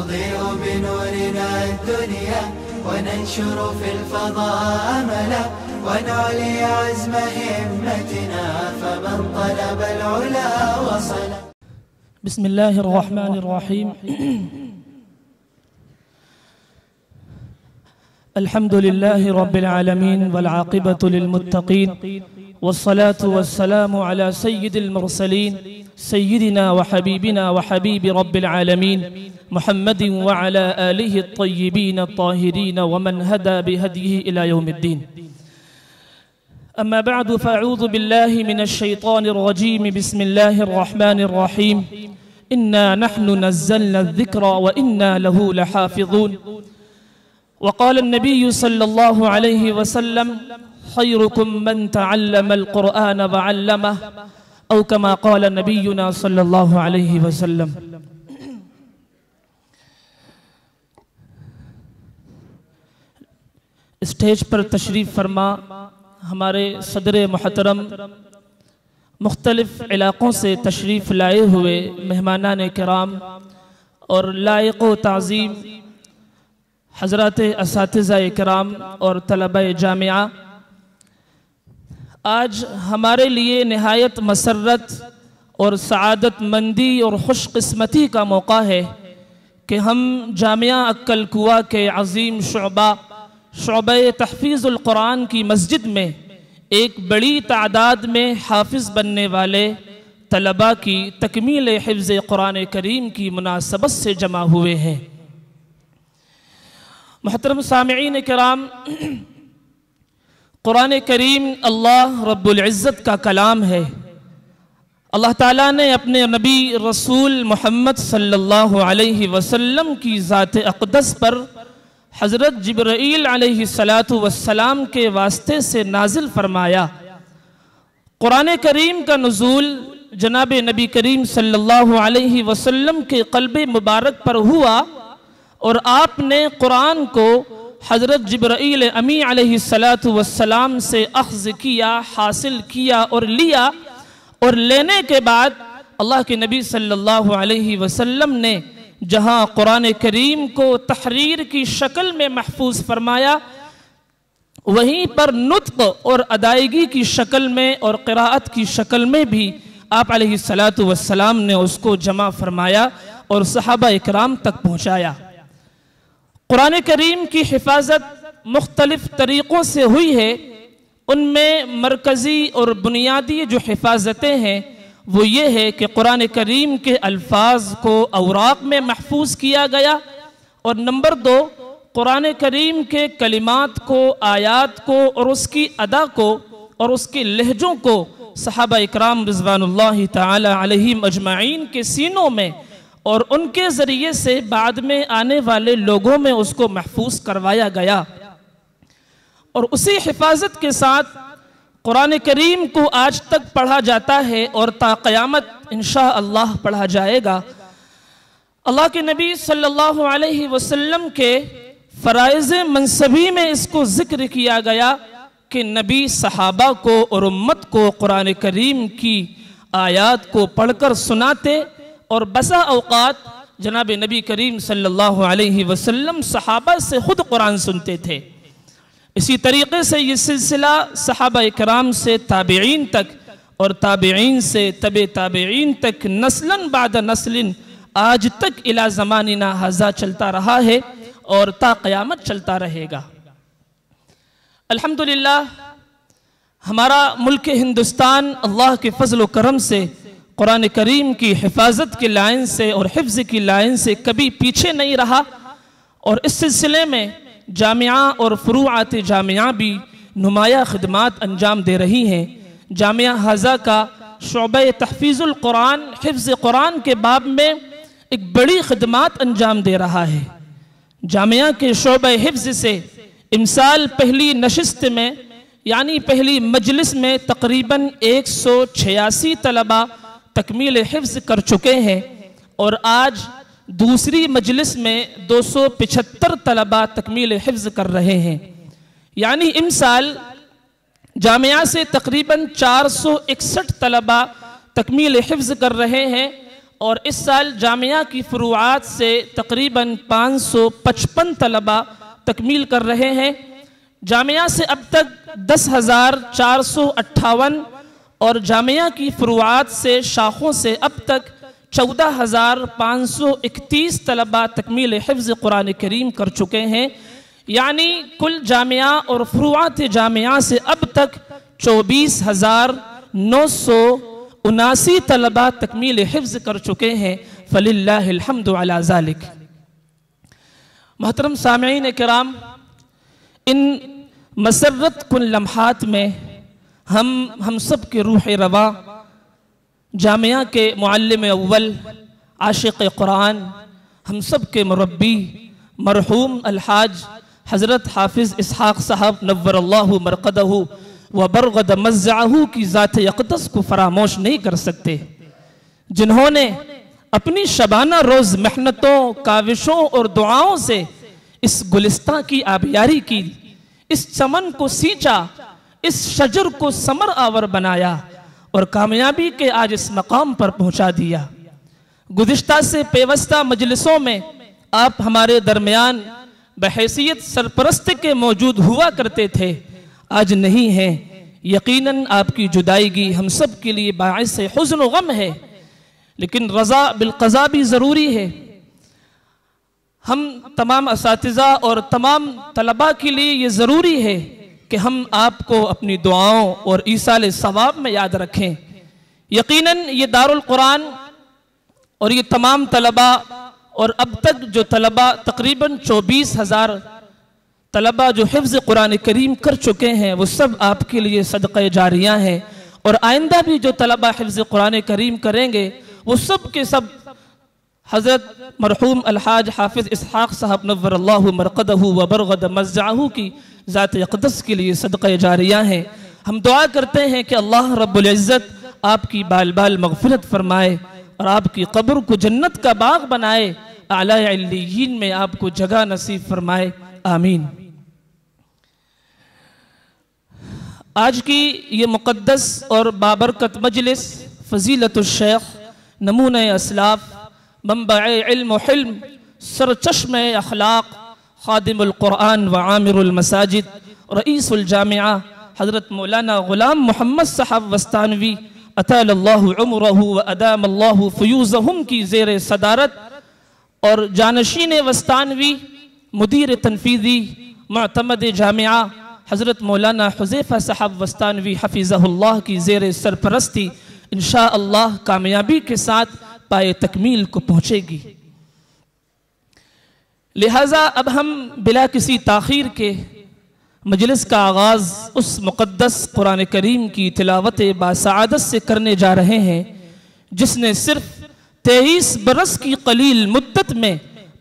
نضيء بنورنا الدنيا وننشر في الفضاء أملا ونعلي عزم همتنا فمن طلب العلا وصل. بسم الله الرحمن الرحيم. الحمد لله رب العالمين والعاقبة للمتقين والصلاة والسلام على سيد المرسلين سيدنا وحبيبنا وحبيب رب العالمين محمد وعلى آله الطيبين الطاهرين ومن هدى بهديه إلى يوم الدين. أما بعد فأعوذ بالله من الشيطان الرجيم. بسم الله الرحمن الرحيم. إنا نحن نزلنا الذكر وإنا له لحافظون. وقال النبي صلى الله عليه وسلم خيركم من تعلم القرآن وعلمه أو كما قال نبينا صلى الله عليه وسلم. اسٹیج پر تشریف فرما ہمارے صدر محترم مختلف علاقوں سے تشریف لائے ہوئے مہمانان کرام اور لائق و تعظیم حضرات اساتذہ کرام اور طلبہ جامعہ، آج ہمارے لیے نہایت مسرت اور سعادت مندی اور خوش قسمتی کا موقع ہے کہ ہم جامعہ عقل کوہ کے عظیم شعبہ تحفیظ القرآن کی مسجد میں ایک بڑی تعداد میں حافظ بننے والے طلبہ کی تکمیل حفظ قرآن کریم کی مناسبت سے جمع ہوئے ہیں۔ محترم سامعین کرام، قرآن کریم اللہ رب العزت کا کلام ہے۔ اللہ تعالیٰ نے اپنے نبی رسول محمد صلی اللہ علیہ وسلم کی ذات اقدس پر حضرت جبرائیل علیہ السلام کے واسطے سے نازل فرمایا۔ قرآن کریم کا نزول جناب نبی کریم صلی اللہ علیہ وسلم کے قلب مبارک پر ہوا اور آپ نے قرآن کو حضرت جبرائیل امی علیہ السلام سے اخذ کیا، حاصل کیا اور لیا، اور لینے کے بعد اللہ کے نبی صلی اللہ علیہ وسلم نے جہاں قرآن کریم کو تحریر کی شکل میں محفوظ فرمایا، وہیں پر نطق اور ادائیگی کی شکل میں اور قراءت کی شکل میں بھی آپ علیہ السلام نے اس کو جمع فرمایا اور صحابہ اکرام تک پہنچایا۔ قرآن کریم کی حفاظت مختلف طریقوں سے ہوئی ہے، ان میں مرکزی اور بنیادی جو حفاظتیں ہیں وہ یہ ہے کہ قرآن کریم کے الفاظ کو اوراق میں محفوظ کیا گیا، اور نمبر 2 قرآن کریم کے کلمات کو، آیات کو اور اس کی ادا کو اور اس کے لہجوں کو صحابہ اکرام رضوان اللہ تعالی علیہم اجمعین کے سینوں میں اور ان کے ذریعے سے بعد میں آنے والے لوگوں میں اس کو محفوظ کروایا گیا، اور اسی حفاظت کے ساتھ قرآن کریم کو آج تک پڑھا جاتا ہے اور تا قیامت انشاءاللہ پڑھا جائے گا۔ اللہ کے نبی صلی اللہ علیہ وسلم کے فرائض منصبی میں اس کو ذکر کیا گیا کہ نبی صحابہ کو اور امت کو قرآن کریم کی آیات کو پڑھ کر سناتے، اور بسا اوقات جناب نبی کریم صلی اللہ علیہ وسلم صحابہ سے خود قرآن سنتے تھے۔ اسی طریقے سے یہ سلسلہ صحابہ اکرام سے تابعین تک اور تابعین سے تبع تابعین تک نسلاً بعد نسل آج تک الی زماننا ھذا چلتا رہا ہے اور تا قیامت چلتا رہے گا۔ الحمدللہ ہمارا ملک ہندوستان اللہ کے فضل و کرم سے قرآن کریم کی حفاظت کی لائن سے اور حفظ کی لائن سے کبھی پیچھے نہیں رہا، اور اس سلسلے میں جامعہ اور فروعات جامعہ بھی نمایاں خدمات انجام دے رہی ہیں۔ جامعہ ھذا کا شعبہ تحفیظ القرآن، حفظ قرآن کے باب میں ایک بڑی خدمات انجام دے رہا ہے۔ جامعہ کے شعبہ حفظ سے امسال پہلی نشست میں یعنی پہلی مجلس میں تقریباً 186 طلبہ تکمیل حفظ کر چکے ہیں، اور آج دوسری مجلس میں 275 طلبہ تکمیل حفظ کر رہے ہیں۔ یعنی امسال جامعہ سے تقریباً 461 طلبہ تکمیل حفظ کر رہے ہیں، اور اس سال جامعہ کی فروعات سے تقریباً 555 طلبہ تکمیل کر رہے ہیں۔ جامعہ سے اب تک 10,458 اور جامعہ کی فروعات سے شاخوں سے اب تک 14,531 طلبہ تکمیل حفظ قرآن کریم کر چکے ہیں، یعنی کل جامعہ اور فروعات جامعہ سے اب تک 24,979 طلبہ تکمیل حفظ کر چکے ہیں، فللہ الحمد علی ذالک۔ محترم سامعین کرام، ان مسرت کن لمحات میں ہم سب کے روح رواں جامعہ کے معلم اول، عاشق قرآن، ہم سب کے مربی مرحوم الحاج حضرت حافظ اسحاق صاحب نور اللہ مرقدہ وبرغد مزعہ کی ذات اقدس کو فراموش نہیں کر سکتے، جنہوں نے اپنی شبانہ روز محنتوں، کاوشوں اور دعاؤں سے اس گلستان کی آبیاری کی، اس چمن کو سینچا، اس شجر کو ثمر آور بنایا اور کامیابی کے آج اس مقام پر پہنچا دیا۔ گزشتہ سے پیوستہ مجلسوں میں آپ ہمارے درمیان بحیثیت سرپرست کے موجود ہوا کرتے تھے، آج نہیں ہیں۔ یقیناً آپ کی جدائیگی ہم سب کے لیے باعث حزن و غم ہے، لیکن رضا بالقضا بھی ضروری ہے۔ ہم تمام اساتذہ اور تمام طلباء کے لیے یہ ضروری ہے کہ ہم آپ کو اپنی دعاؤں اور ایصال ثواب میں یاد رکھیں۔ یقیناً یہ دارالقرآن اور یہ تمام طلباء اور اب تک جو طلباء تقریباً 24,000 طلباء جو حفظ قرآن کریم کر چکے ہیں، وہ سب آپ کے لیے صدقہ جاریہ ہیں، اور آئندہ بھی جو طلباء حفظ قرآن کریم کریں گے وہ سب کے سب حضرت مرحوم الحاج حافظ اسحاق صاحب نور اللہ مرقدہ وبرغد مزعہ کی ذات اقدس کے لیے صدقہ جاریہ ہیں۔ ہم دعا کرتے ہیں کہ اللہ رب العزت آپ کی بال بال مغفرت فرمائے اور آپ کی قبر کو جنت کا باغ بنائے، اعلی علیین میں آپ کو جگہ نصیب فرمائے، آمین۔ آج کی یہ مقدس اور بابرکت مجلس فضیلت الشیخ نمونہ اسلاف، منبع علم و حلم، سرچشم اخلاق، خادم القرآن وعامر المساجد، رئیس الجامعہ حضرت مولانا غلام محمد صاحب وستانوی اطال اللہ عمرہ و ادام اللہ فیوزہم کی زیر صدارت، اور جانشین وستانوی مدیر تنفیذی معتمد جامعہ حضرت مولانا حذیفہ صاحب وستانوی حفظہ اللہ کی زیر سرپرستی انشاءاللہ کامیابی کے ساتھ پائے تکمیل کو پہنچے گی۔ لہٰذا اب ہم بلا کسی تاخیر کے مجلس کا آغاز اس مقدس قرآن کریم کی تلاوت باسعادت سے کرنے جا رہے ہیں، جس نے صرف 23 برس کی قلیل مدت میں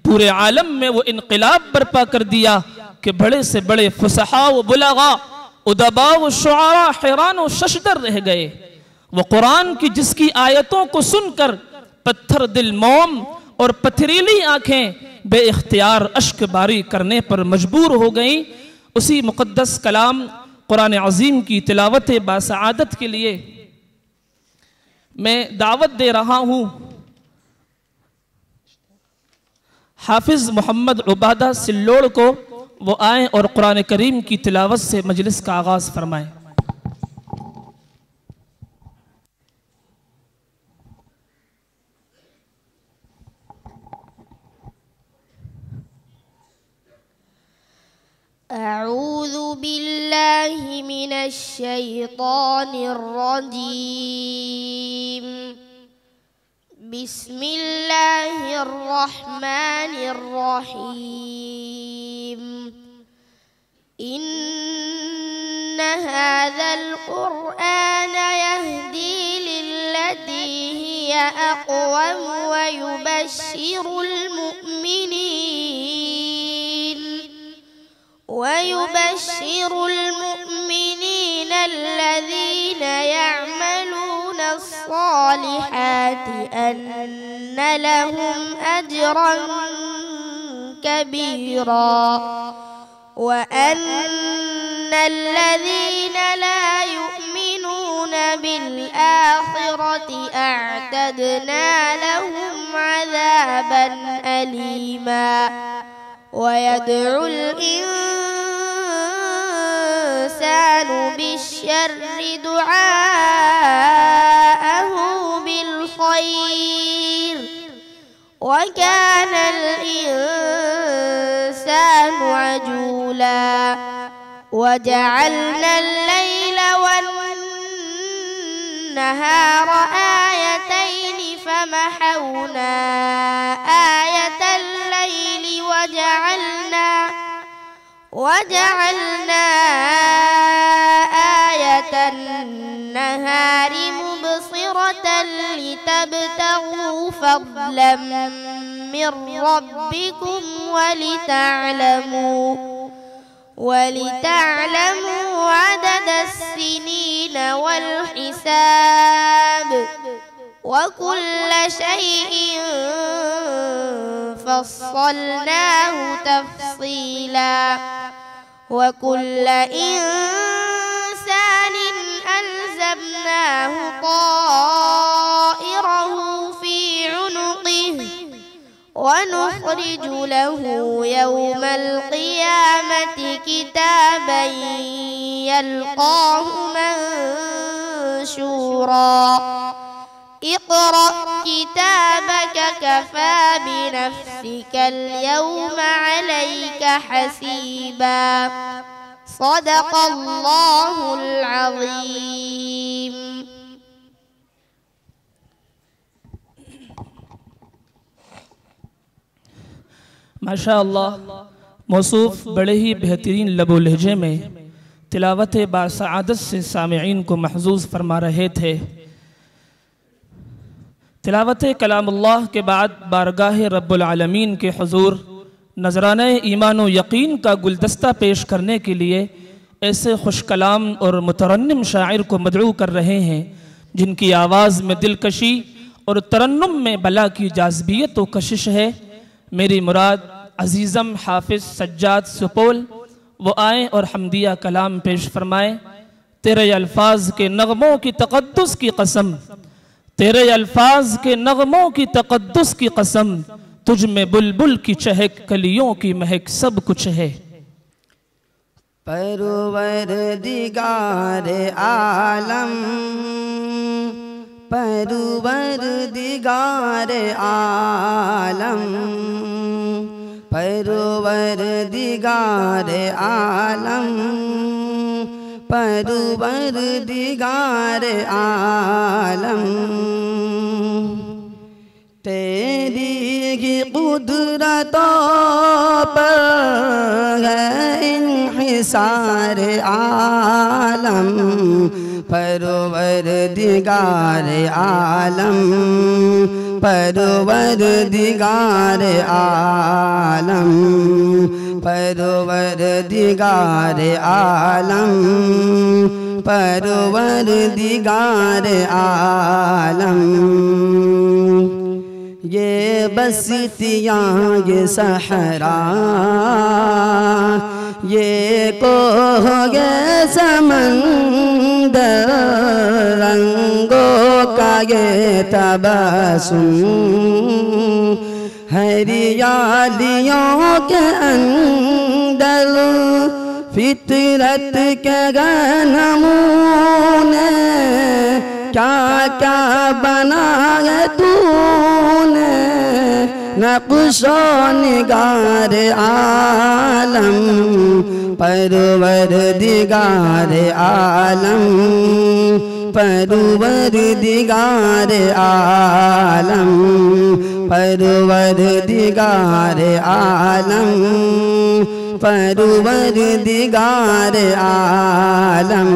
پورے عالم میں وہ انقلاب برپا کر دیا کہ بڑے سے بڑے فصحاء و بلغاء، ادباء و شعراء حیران و ششدر رہ گئے۔ وہ قرآن کی جس کی آیتوں کو سن کر پتھر دل موم اور پتھریلی آنکھیں بے اختیار اشک باری کرنے پر مجبور ہو گئیں، اسی مقدس کلام قرآن عظیم کی تلاوت باسعادت کے لیے میں دعوت دے رہا ہوں حافظ محمد عبادہ سلوڑ کو، وہ آئیں اور قرآن کریم کی تلاوت سے مجلس کا آغاز فرمائیں۔ أعوذ بالله من الشيطان الرجيم بسم الله الرحمن الرحيم إن هذا القرآن يهدي للتي هي أقوم ويبشر المؤمنين الذين يعملون الصالحات أن لهم أجرا كبيرا وأن الذين لا يؤمنون بالله وبالآخرة أعتدنا لهم عذابا أليما ويدعو الإنسان بالشر دعاءه بالخير وكان الإنسان عجولا وجعلنا الليل والنهار آيتين فمحونا آية الليل وجعلنا آية النهار مبصرة لتبتغوا فضلا من ربكم ولتعلموا عدد السنين والحساب وكل شيء فصلناه تفصيلا وكل إنسان ألزمناه طائره في عنقه ونخرج له يوم القيامة كتابا يلقاه منشورا اقرأ كتابك كفى بنفسك اليوم عليك حسيبا صدق الله العظيم. ماشاءاللہ موصوف بڑے ہی بہترین لب و لہجے میں تلاوت باسعادت سے سامعین کو محظوظ فرما رہے تھے۔ تلاوت کلام اللہ کے بعد بارگاہ رب العالمین کے حضور نذرانہ ایمان و یقین کا گلدستہ پیش کرنے کے لیے ایسے خوش کلام اور مترنم شاعر کو مدعو کر رہے ہیں جن کی آواز میں دلکشی اور ترنم میں بلا کی جاذبیت و کشش ہے۔ میری مراد عزیزم حافظ سجاد سپول وہ آئیں اور حمدیہ کلام پیش فرمائیں۔ تیرے الفاظ کے نغموں کی تقدس کی قسم، تیرے الفاظ کے نغموں کی تقدس کی قسم، تجھ میں بلبل کی چہک کلیوں کی مہک سب کچھ ہے۔ پروردگار عالم، پروردگار عالم، پروردگار عالم، پروردگار عالم، تیری ہی قدرتوں پر ہے انحصار عالم، پروردگار عالم، پروردگار عالم، پروردگار عالم، پروردگار عالم، یہ بستیاں یہ صحرا، یہ کوہ یہ سمندر، رنگوں کا یہ تبسم، ہریالیوں کے اندر فطرت کے نمونے، کیا کیا بنایا تو نے، نقش و نگار عالم، پروردگار عالم، پروردگار عالم، پروردگار عالم، پروردگار عالم،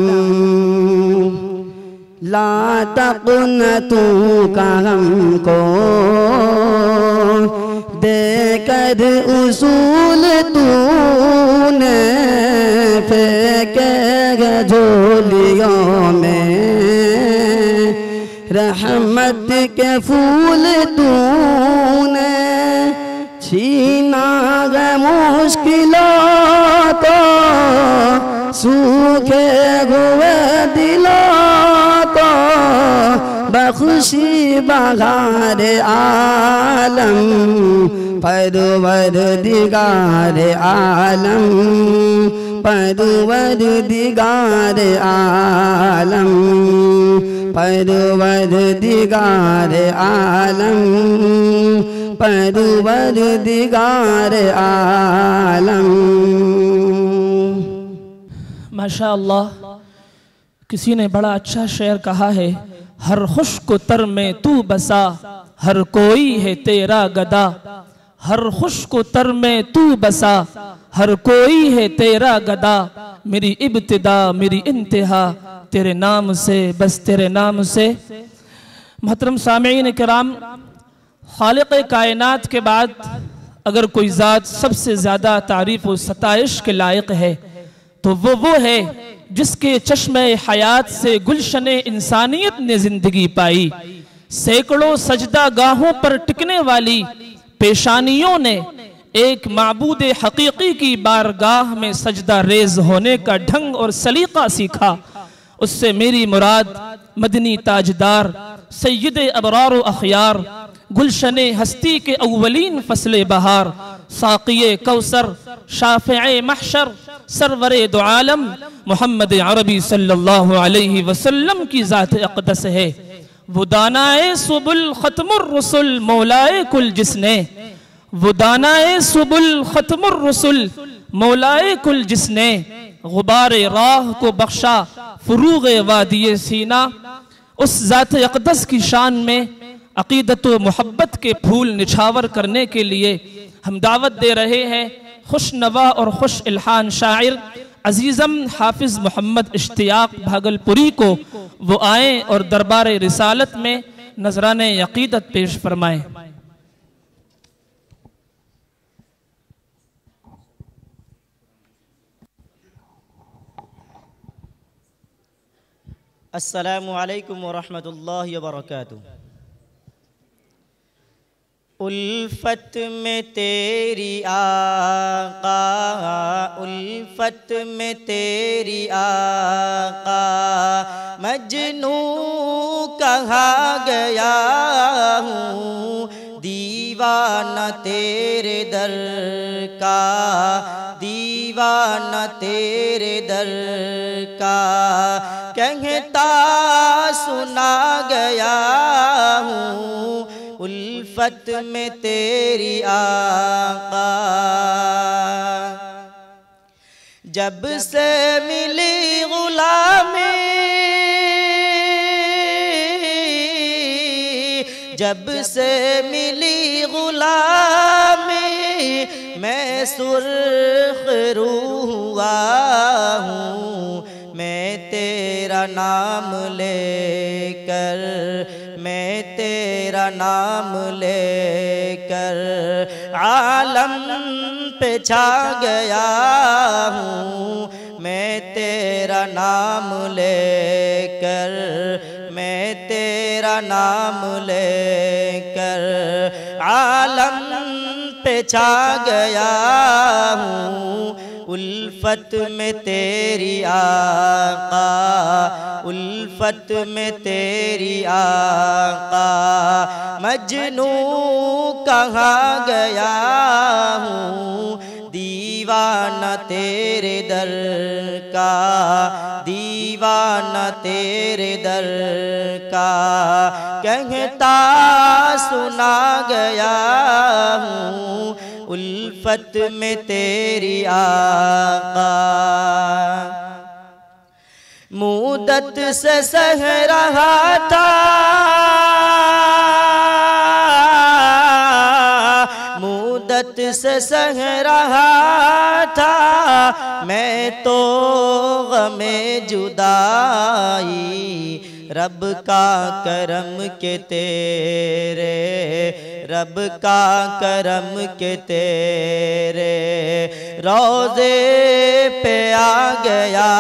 لا تقنطوا کا ہم کو دے کر اصول تو نے پھینکے گے جھولیوں میں، رحمت کے پھول تو نے چھینا گے مشکلوں کو، سوکھے ہوئے دلوں کو بخشی بہار عالم پروردگار عالم پروردگار عالم پروردگار عالم پروردگار عالم۔ ماشاءاللہ، کسی نے بڑا اچھا شعر کہا ہے، ہر خشک و تر میں تو بسا ہر کوئی ہے تیرا گدا، ہر خشک و تر میں تو بسا ہر کوئی ہے تیرا گدا، میری ابتدا میری انتہا تیرے نام سے، بس تیرے نام سے۔ محترم سامعین کرام، خالق کائنات کے بعد اگر کوئی ذات سب سے زیادہ تعریف و ستائش کے لائق ہے تو وہ ہے جس کے چشمِ حیات سے گلشن انسانیت نے زندگی پائی، سینکڑوں سجدہ گاہوں پر ٹکنے والی پیشانیوں نے ایک معبود حقیقی کی بارگاہ میں سجدہ ریز ہونے کا ڈھنگ اور سلیقہ سیکھا۔ اس سے میری مراد مدنی تاجدار سید ابرار و اخیار، گلشن ہستی کے اولین فصل بہار، ساقی کوثر، شافع محشر، سرور دو عالم محمد عربی صلی اللہ علیہ وسلم کی ذات اقدس ہے۔ وہ دانائے سبل ختم الرسل مولائے کل جس نے، وہ دانائے سبل ختم الرسل مولائے کل جس نے، غبار راہ کو بخشا فروغ وادی سینہ۔ اس ذات اقدس کی شان میں عقیدت و محبت کے پھول نچھاور کرنے کے لیے ہم دعوت دے رہے ہیں خوش نوا اور خوش الحان شاعر عزیزم حافظ محمد اشتیاق بھاگلپوری کو، وہ آئیں اور دربار رسالت میں نذرانِ عقیدت پیش فرمائیں۔ السلام علیکم ورحمۃ اللہ وبرکاتہ۔ الفت میں تیری آقا، الفت میں تیری آقا، مجنوں کہا گیا ہوں، دیوانہ تیرے در کا، دیوانہ تیرے در کا، کہتا سنا گیا ہوں، الفت میں تیری آقا۔ جب سے ملی غلامی، جب سے ملی غلامی، میں سرخ روح ہوا ہوں، میں تیرا نام لے کر، میں تیرا نام لے کر عالم پہ چھا گیا ہوں، میں تیرا نام لے کر، میں تیرا نام لے کر عالم پہ چھا گیا ہوں، الفت میں تیری آقا، الفت میں تیری آقا، مجنوں کہا گیا ہوں، دیوانہ تیرے در کا، دیوانہ تیرے در کا، کہتا سنا گیا ہوں، الفت میں تیری آقا۔ مدت سے سہ رہا تھا، مدت سے سہ رہا تھا میں تو غم جدائی، رب کا کرم کے تیرے، رب کا کرم کے تیرے روضے پہ آ گیا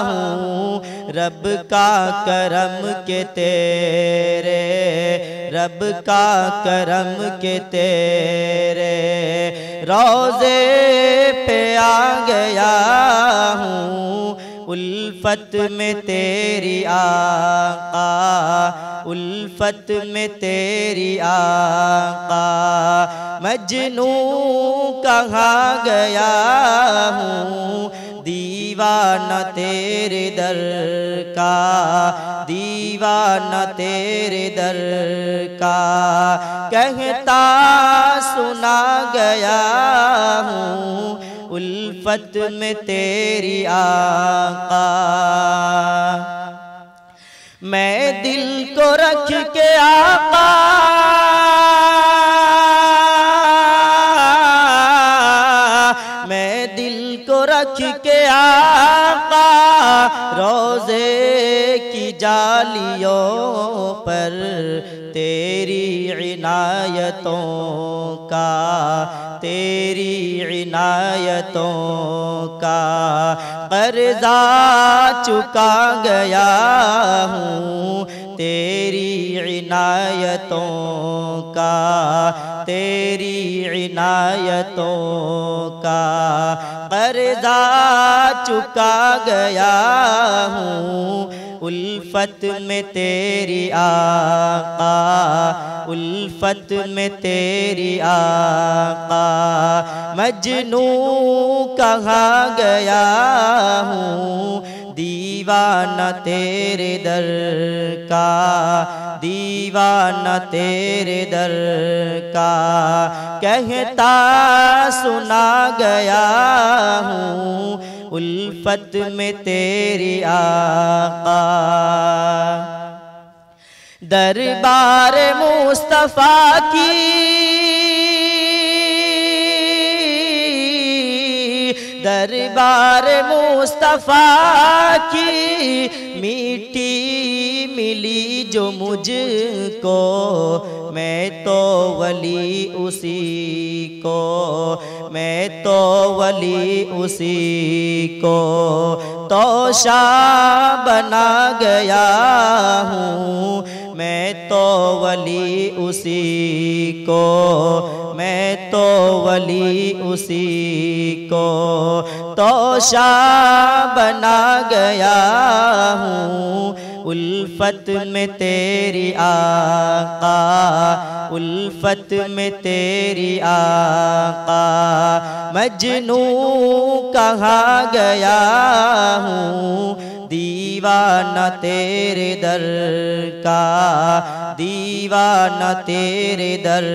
ہوں، رب کا کرم کے تیرے، رب کا کرم کے تیرے روضے پہ آ گیا ہوں، الفت میں تیری آقا، الفت میں تیری آقا، مجنوں کہاں گیا ہوں، دیوانہ تیرے در کا، دیوانہ تیرے در کا، کہتا سنا گیا ہوں، الفت میں تیری آقا۔ میں دل کو رکھ کے آقا، میں دل کو رکھ کے آقا، روضے کی جالیوں پر تیری عنایتوں کا، تیری عنایتوں کا قرضہ چکا گیا ہوں، تیری عنایتوں کا، تیری عنایتوں کا قرضہ چکا گیا ہوں، الفت میں تیری آقا، الفت میں تیری آقا، مجنوں کہاں گیا ہوں، دیوانہ تیرے در کا، دیوانہ تیرے در کا، کہتا سنا گیا ہوں، الفت میں تیری آقا۔ دربار مصطفیٰ کی، دربار مصطفیٰ کی میٹھی ملی جو مجھ کو، میں تو ولی اسی کو، میں تو ولی اسی کو توشہ بنا گیا ہوں، میں تو ولی اسی کو، میں تو ولی اسی کو توشہ بنا گیا ہوں، الفت میں تیری آقا، الفت میں تیری آقا، مجنوں کہاں گیا ہوں، دیوانہ تیرے در کا، دیوانہ تیرے در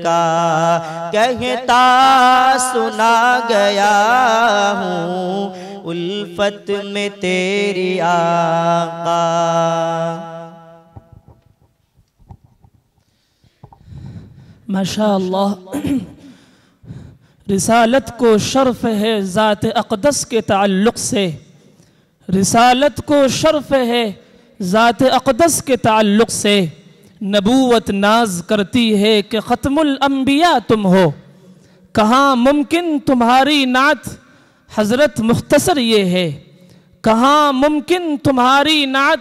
کا، کہتا سنا گیا ہوں، الفت میں تیری آقا۔ ماشاءاللہ، رسالت کو شرف ہے ذات اقدس کے تعلق سے، رسالت کو شرف ہے ذات اقدس کے تعلق سے، نبوت ناز کرتی ہے کہ ختم الانبیاء تم ہو، کہاں ممکن تمہاری نعت حضرت مختصر یہ ہے، کہاں ممکن تمہاری نعت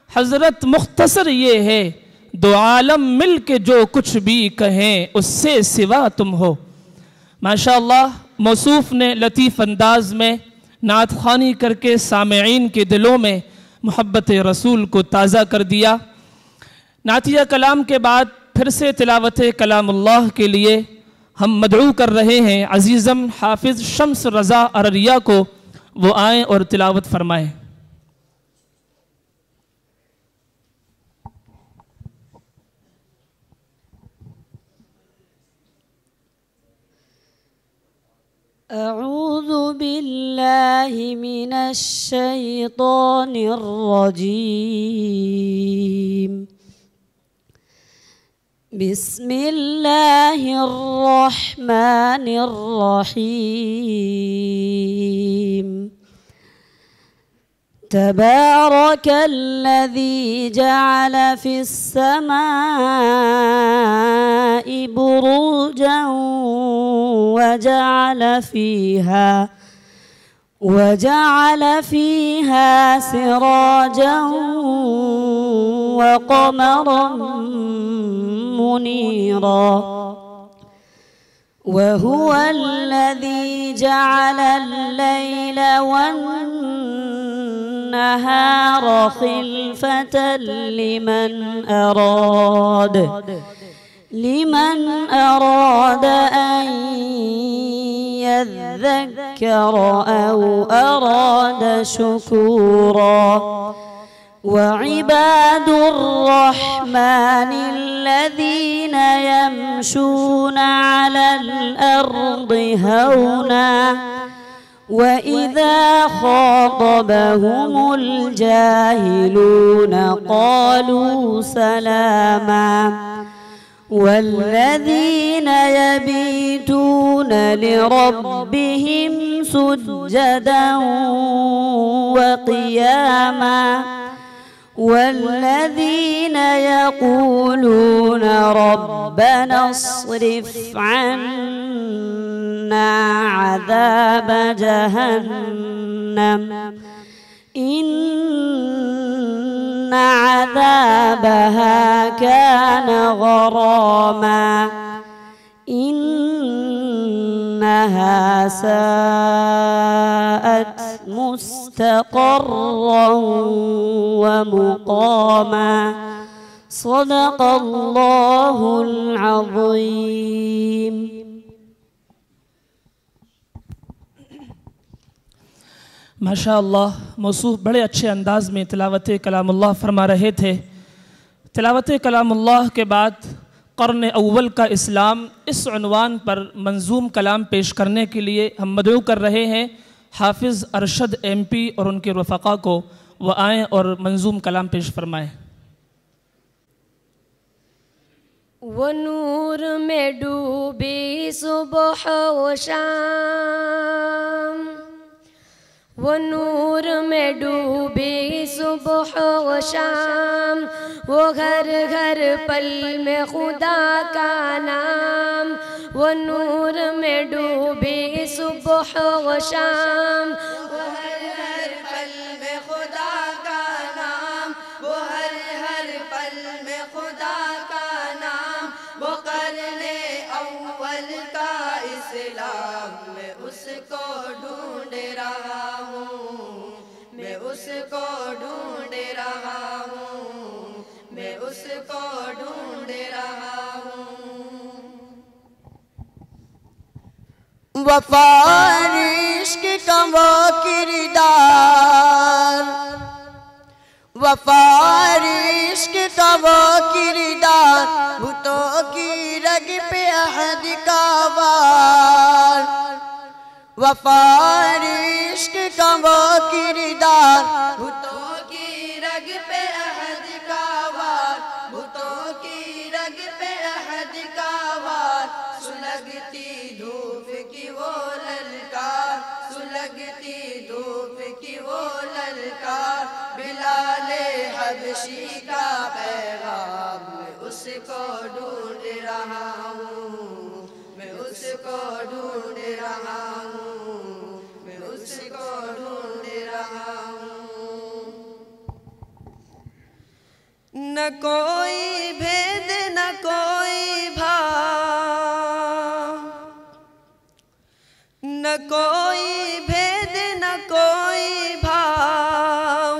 حضرت مختصر یہ ہے، دو عالم مل کے جو کچھ بھی کہیں اس سے سوا تم ہو۔ ماشاءاللہ، موصوف نے لطیف انداز میں نعت خوانی کر کے سامعین کے دلوں میں محبت رسول کو تازہ کر دیا۔ نعتیہ کلام کے بعد پھر سے تلاوت کلام اللہ کے لیے ہم مدعو کر رہے ہیں عزیزم حافظ شمس رضا ارریہ کو، وہ آئیں اور تلاوت فرمائیں۔ اعوذ باللہ من الشیطان الرجیم، بسم اللہ الرحمن الرحیم، تبارک الذی جعل فی السماء بروجا وجعل فيها سراجا وقمرا منيرا، وهو الذي جعل الليل والنهار النهار خلفة لمن أراد أن يذكر أو أراد شكورا. وعباد الرحمن الذين يمشون على الأرض هونا وإذا خاطبهم الجاهلون قالوا سلاما. والذين يبيتون لربهم سجدا وقياما والذين يقولون ربنا اصرف عنا عذاب جهنم إن عذابها كان غراما إنها ساءت مستقرا ومقاما. صدق الله العظيم. ماشاء اللہ موصوف بڑے اچھے انداز میں تلاوت کلام اللہ فرما رہے تھے۔ تلاوت کلام اللہ کے بعد قرن اول کا اسلام اس عنوان پر منظوم کلام پیش کرنے کے لیے ہم مدعو کر رہے ہیں حافظ ارشد ایم پی اور ان کے رفقا کو، وہ آئیں اور منظوم کلام پیش فرمائیں۔ وہ نور میں ڈوبی صبح و شام، وہ نور میں ڈوبی صبح و شام، وہ گھر گھر پل میں خدا کا نام، وہ نور میں ڈوبی صبح و شام، وہ ہر ہر پل میں خدا کا نام، وہ ہر ہر پل میں خدا کا نام، وہ قرن اول کا اسلام، میں اس کو ڈھونڈ رہا ہوں، میں اس کو ڈھونڈ رہا ہوں، میں اس کو ڈھونڈ رہا ہوں۔ وفا عشق کا وہ کردار، وفا عشق کا وہ کردار، بتوں کی رگ پہ عہد کا وار، وفا عشق کا وہ کردار، بتوں کی رگ پہ عہد کا وار، بتوں کی رگ پہ عہد کا وار، سلگتی دھوپ کی وہ للکار، سلگتی دھوپ کی وہ للکار، بلال حبشی کا پیغام، میں اس کو ڈھونڈ رہا ہوں، میں اس کو ڈھونڈ رہا ہوں، میں اس کو ڈھونڈ رہا ہوں۔ نہ کوئی بھید نہ کوئی بھاؤ، نہ کوئی بھید نہ کوئی بھاؤ،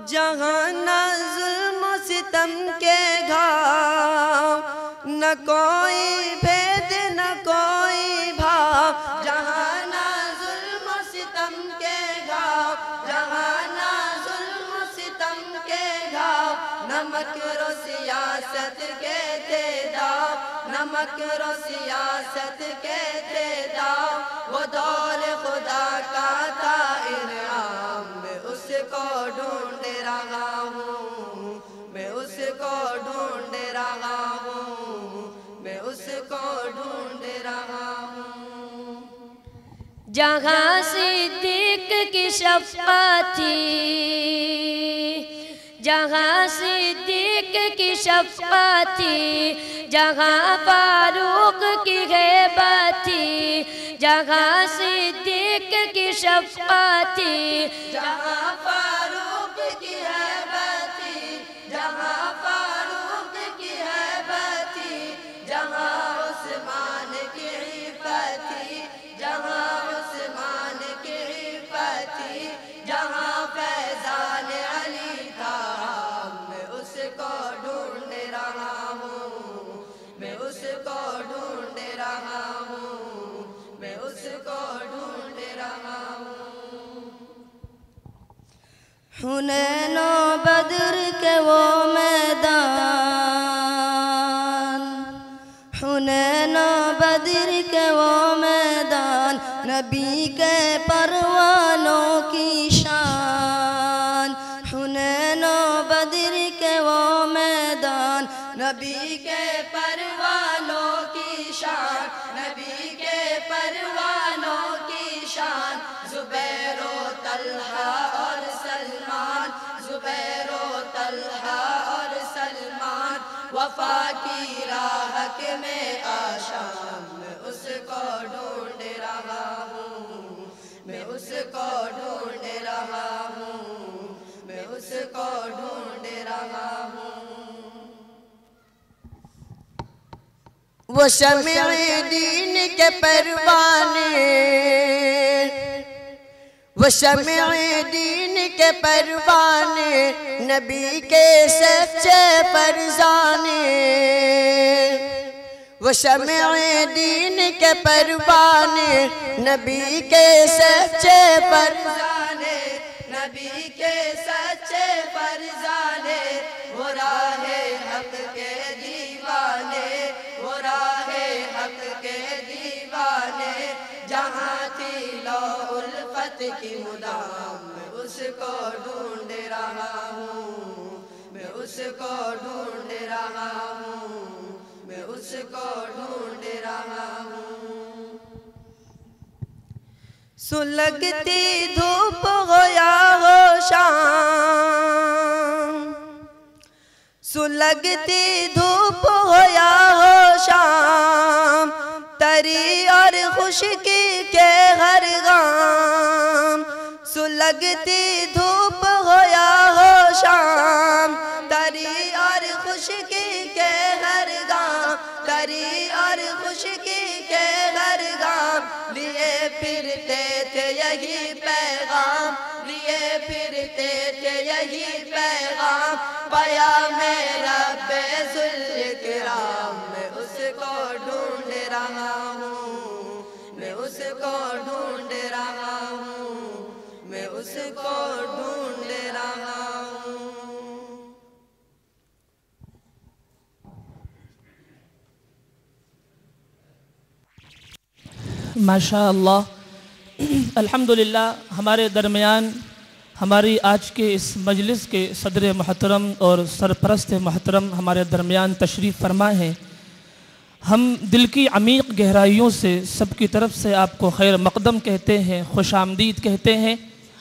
جہاں نہ ظلم و ستم کے گھاؤ، نہ کوئی بھید نہ کوئی بھاؤ، جہاں نہ ظلم و ستم کے گھاؤ، جہاں نہ ظلم و ستم کے گھاؤ، نہ مکر و سیاست کے داؤ، نہ مکر و سیاست کے داؤ، وہ دور خدا کا تھا انعام، میں اس کو ڈھونڈ رہا ہوں، میں اس کو ڈھونڈ رہا ہوں، میں اس کو ڈھونڈ رہا ہوں۔ جہاں صدیق کی شفاعت تھی، جہاں صدیق کی شفاعت تھی، جہاں فاروق کی غیبت تھی، جہاں صدیق کی شفاعت تھی، جہاں فاروق کی غیبت تھی، جہاں فاروق کی غیبت تھی، جہاں عثمان کی عفت تھی، جہاں عثمان کی عفت تھی، جہاں فیضان کو ڈھونڈ رہا ہوں. حنین و بدر کے وہ میدان، حنین و بدر کے وہ میدان، نبی کے پروانوں کی شان. حنین و بدر کے وہ میدان، نبی کے پروانوں کی شان، نبی کے پروانوں کی شان. زبیر و طلحہ اور سلمان، زبیر و طلحہ اور سلمان، وفا کی راہ میں آشام. میں اس کو ڈھونڈ رہا ہوں، میں اس کو ڈھونڈ رہا ہوں، میں اس کو ڈھونڈ رہا ہوں. وہ شمع دین کے پروانے، وہ شمع دین کے پروانے، نبی کے سچے فرزانے. وہ شمع دین کے پروانے، نبی کے سچے فرزانے، نبی کے سچے فرزانے. وہ راہ حق کے دیوانے، وہ راہ حق کے دیوانے. جہاں تھی لو الفت کی مدام، میں اس کو ڈھونڈ رہا ہوں، میں اس کو ڈھونڈ رہا ہوں، میں اس کو ڈھونڈ رہا ہوں. سلگتی دھوپ ہو یا ہو شام، سلگتی دھوپ ہو یا ہو شام، تری اور خشکی کے ہر غام. سلگتی دھوپ ہو یا ہو شام، تری اور خشکی کے ہر غام، تری اور خشکی کے ہر غام. لیے پھرتے تھے یہی پیغام، لیے پھرتے تھے یہی پیغام. پیام رب ذوالکرام، میں اس کو ڈھونڈ رہا ہوں، میں اس کو ڈھونڈ رہا ہوں، میں اس کو ڈھونڈ رہا ہوں. ماشاء اللہ. الحمدللہ ہمارے درمیان ہماری آج کے اس مجلس کے صدر محترم اور سرپرست محترم ہمارے درمیان تشریف فرما ہیں. ہم دل کی عمیق گہرائیوں سے سب کی طرف سے آپ کو خیر مقدم کہتے ہیں، خوش آمدید کہتے ہیں،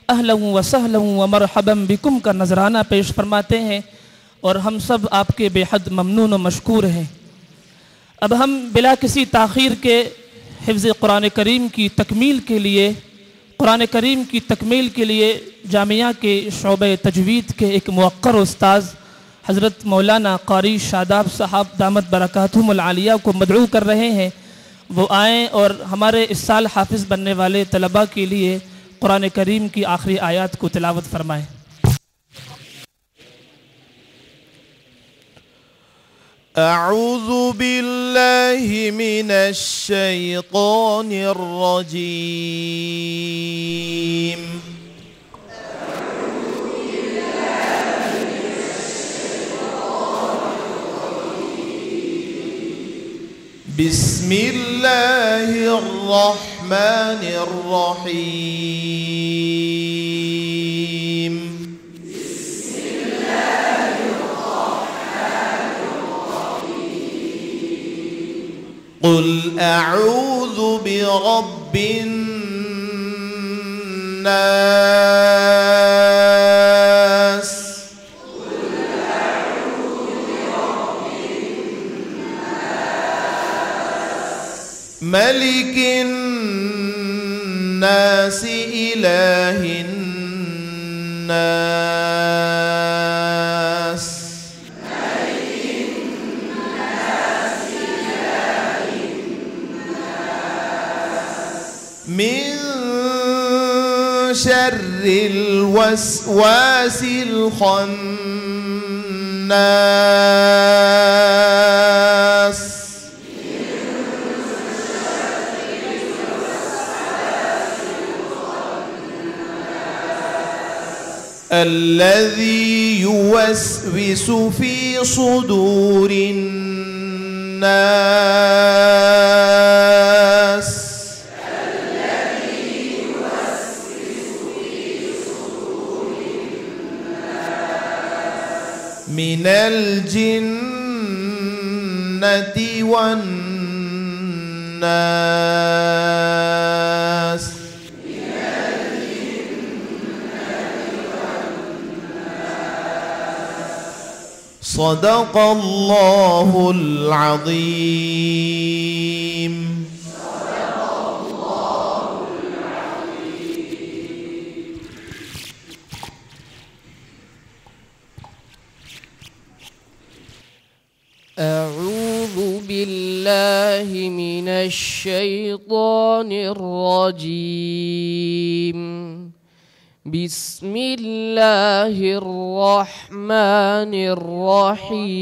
اہلا و سہلا و مرحبا بکم کا نذرانہ پیش فرماتے ہیں، اور ہم سب آپ کے بے حد ممنون و مشکور ہیں. اب ہم بلا کسی تاخیر کے حفظ قرآن کریم کی تکمیل کے لیے، قرآن کریم کی تکمیل کے لیے جامعہ کے شعبہ تجوید کے ایک موقر استاذ حضرت مولانا قاری شاداب صاحب دامت برکاتہم العالیہ کو مدعو کر رہے ہیں. وہ آئیں اور ہمارے اس سال حافظ بننے والے طلباء کے لیے قرآن کریم کی آخری آیات کو تلاوت فرمائیں. اعوذ باللہ من الشیطان الرجیم. بسم اللہ الرحمن الرحیم. قل اعوذ برب الناس ملك الناس إله الناس من شر الوسواس الخناس الذي يوسوس في صدور الناس من الجنة والناس. صدق الله العظيم. أعوذ بالله من الشيطان الرجيم. بسم الله الرحمن الرحيم.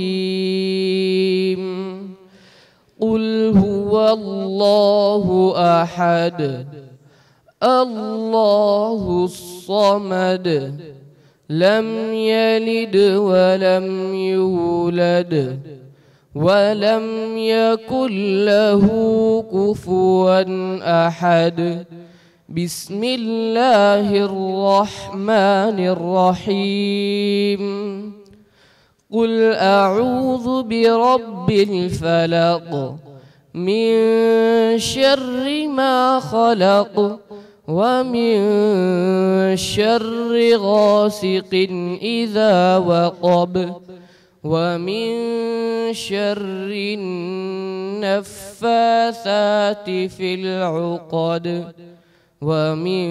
قل هو الله أحد الله الصمد لم يلد ولم يولد ولم يكن له كفوا أحد. بسم الله الرحمن الرحيم. قل أعوذ برب الفلق من شر ما خلق ومن شر غاسق إذا وقب ومن شر النفاثات في العقد ومن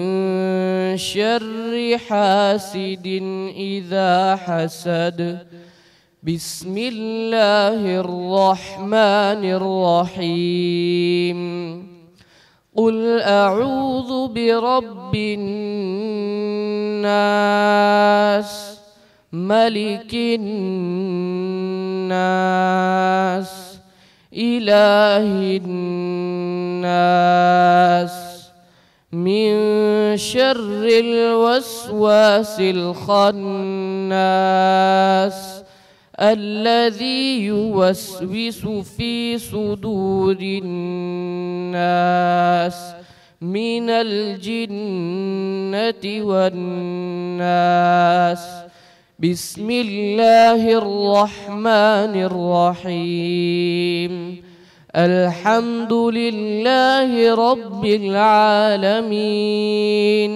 شر حاسد إذا حسد. بسم الله الرحمن الرحيم. قل أعوذ برب الناس ملك الناس إله الناس من شر الوسواس الخناس الذي يوسوس في صدور الناس من الجنة والناس. بسم الله الرحمن الرحيم. الحمد لله رب العالمين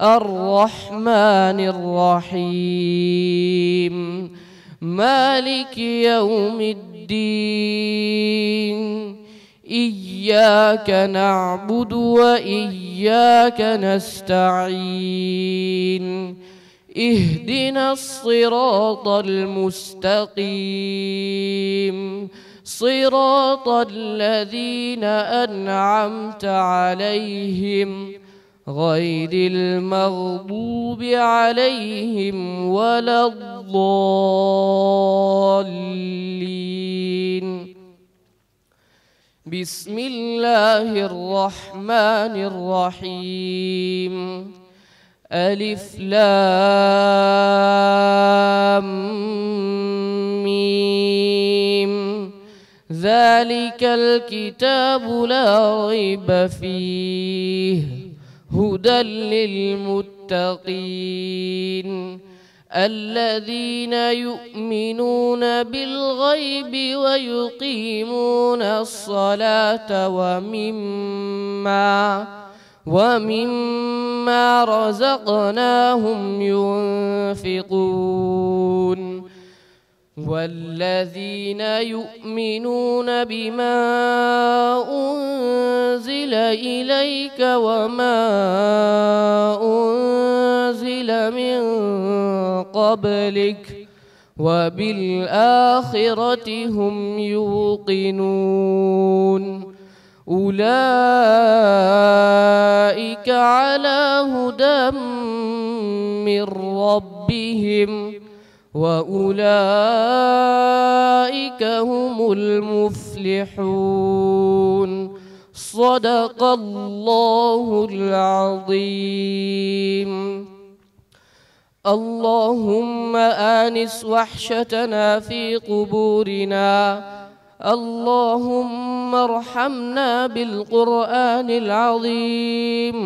الرحمن الرحيم مالك يوم الدين. إياك نعبد وإياك نستعين. اهدنا الصراط المستقيم صراط الذين أنعمت عليهم غير المغضوب عليهم ولا الضالين. بسم الله الرحمن الرحيم. ألف لام ميم. ذلك الكتاب لا ريب فيه هدى للمتقين الذين يؤمنون بالغيب ويقيمون الصلاة ومما رزقناهم ينفقون والذين يؤمنون بما أنزل إليك وما أنزل من قبلك وبالآخرة هم يوقنون أولئك على هدى من ربهم وأولئك هم المفلحون. صدق الله العظيم. اللهم آنس وحشتنا في قبورنا. اللهم ارحمنا بالقرآن العظيم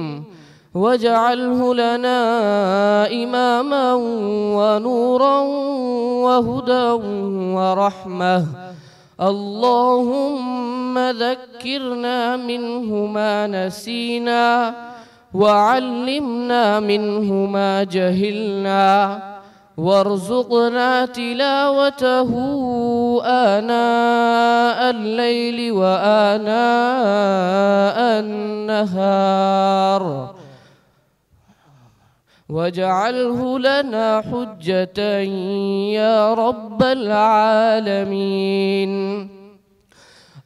واجعله لنا إماما ونورا وهدى ورحمة. اللهم ذكرنا منه ما نسينا وعلمنا منه ما جهلنا وارزقنا تلاوته آناء الليل وآناء النهار واجعله لنا حجة يا رب العالمين.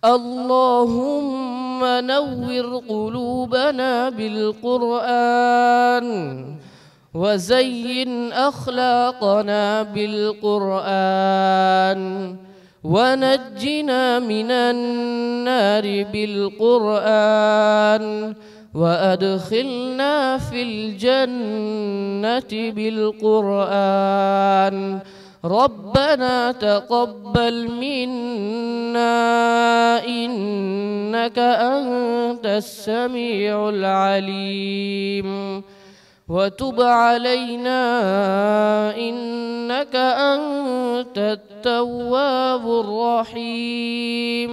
اللهم نور قلوبنا بالقرآن وزين أخلاقنا بالقرآن ونجنا من النار بالقرآن وأدخلنا في الجنة بالقرآن. ربنا تقبل منا إنك أنت السميع العليم وتب علينا إنك أنت التواب الرحيم.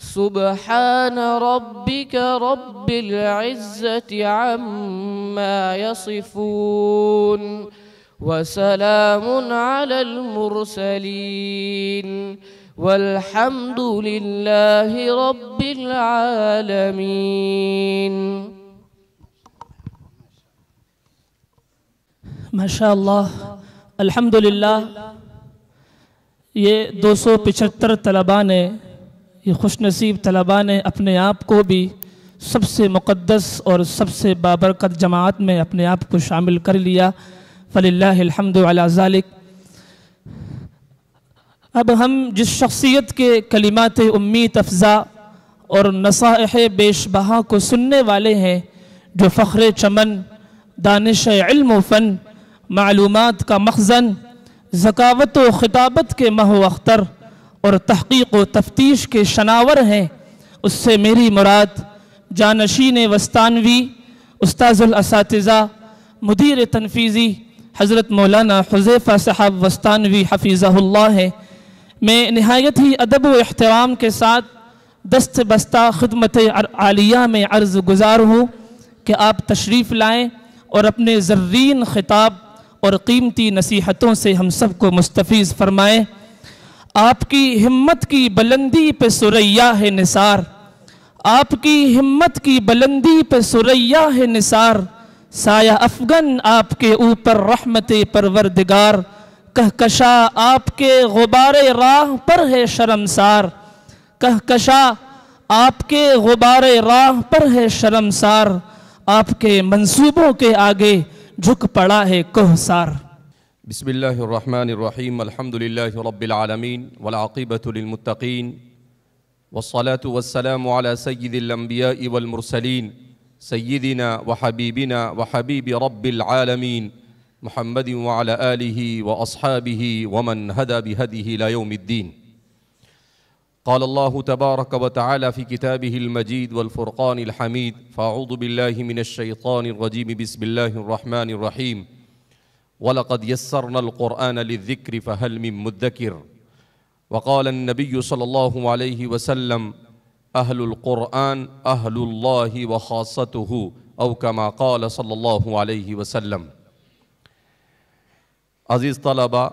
سبحان ربك رب العزة عما يصفون وسلام على المرسلين والحمد لله رب العالمين. ماشاءاللہ الحمدللہ. یہ 275 طلباء نے، یہ خوش نصیب طلباء نے اپنے آپ کو بھی سب سے مقدس اور سب سے بابرکت جماعت میں اپنے آپ کو شامل کر لیا. فللہ الحمد علی ذالک. اب ہم جس شخصیت کے کلمات امید افزا اور نصائح بیش بہا کو سننے والے ہیں، جو فخر چمن، دانش علم و فن، معلومات کا مخزن، ذکاوت و خطابت کے مہ و اختر اور تحقیق و تفتیش کے شناور ہیں، اس سے میری مراد جانشین وستانوی، استاذ الاساتذہ، مدیر تنفیذی حضرت مولانا حذیفہ صاحب وستانوی حفیظہ اللہ ہے. میں نہایت ہی ادب و احترام کے ساتھ دست بستہ خدمت عالیہ میں عرض گزار ہوں کہ آپ تشریف لائیں اور اپنے زرین خطاب اور قیمتی نصیحتوں سے ہم سب کو مستفیض فرمائیں. آپ کی ہمت کی بلندی پہ ثریا ہے نثار، آپ کی ہمت کی بلندی پہ ثریا ہے نثار، سایہ افغن آپ کے اوپر رحمت پروردگار، کہکشا آپ کے غبار راہ پر ہے شرمسار، کہکشا آپ کے غبار راہ پر ہے شرمسار، آپ کے منصوبوں کے آگے جھک پڑا ہے کوہسار. بسم اللہ الرحمن الرحیم. الحمدللہ رب العالمین والعاقبۃ للمتقین والصلاة والسلام على سید الانبیاء والمرسلین سیدنا وحبیبنا وحبیب رب العالمین محمد وعلى آلہ واصحابہ ومن هدى بهدیہ الى یوم الدین. قال اللہ تبارک وتعالی فی کتابہ المجید والفرقان الحمید. فاعوذ باللہ من الشیطان الرجیم. بسم اللہ الرحمن الرحیم. وَلَقَدْ يَسَّرْنَا الْقُرْآنَ لِلذِّكْرِ فَهَلْ مِن مُدَّكِرٍ. وقال النبي صلى الله عليه وسلم أهل القرآن أهل الله وخاصته، أو كما قال صلى الله عليه وسلم. عزیز طلبہ،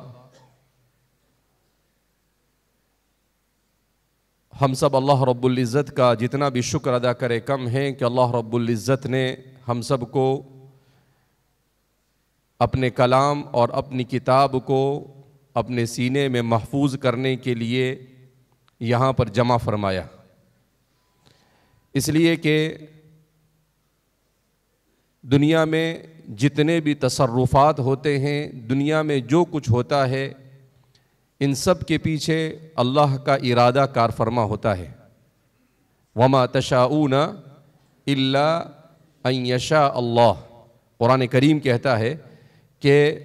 ہم سب اللہ رب العزت کا جتنا بھی شکر ادا کرے کم ہے کہ اللہ رب العزت نے ہم سب کو اپنے کلام اور اپنی کتاب کو اپنے سینے میں محفوظ کرنے کے لیے یہاں پر جمع فرمایا. اس لیے کہ دنیا میں جتنے بھی تصرفات ہوتے ہیں، دنیا میں جو کچھ ہوتا ہے، ان سب کے پیچھے اللہ کا ارادہ کار فرما ہوتا ہے. وَمَا تَشَاءُونَ إِلَّا أَن يَشَاءَ اللَّهُ. قرآن کریم کہتا ہے کہ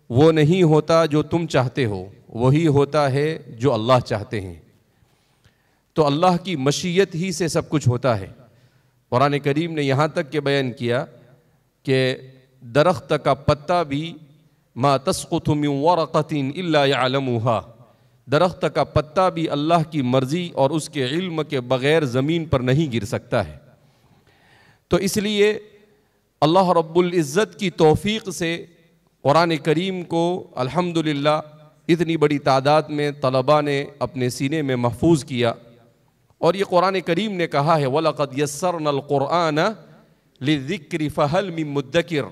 وہ نہیں ہوتا جو تم چاہتے ہو، وہی ہوتا ہے جو اللہ چاہتے ہیں۔ تو اللہ کی مشیت ہی سے سب کچھ ہوتا ہے۔ قرآن کریم نے یہاں تک کہ بیان کیا کہ درخت کا پتا بھی ما تسقط من ورقۃ الا يعلمها، درخت کا پتا بھی اللہ کی مرضی اور اس کے علم کے بغیر زمین پر نہیں گر سکتا ہے۔ تو اس لیے اللہ رب العزت کی توفیق سے قرآن کریم کو الحمدللہ اتنی بڑی تعداد میں طلباء نے اپنے سینے میں محفوظ کیا، اور یہ قرآن کریم نے کہا ہے وَلَقَدْ يَسَّرْنَا الْقُرْآنَ لِلذِّكْرِ فَهَلْ مِن مُدَّكِرٍ،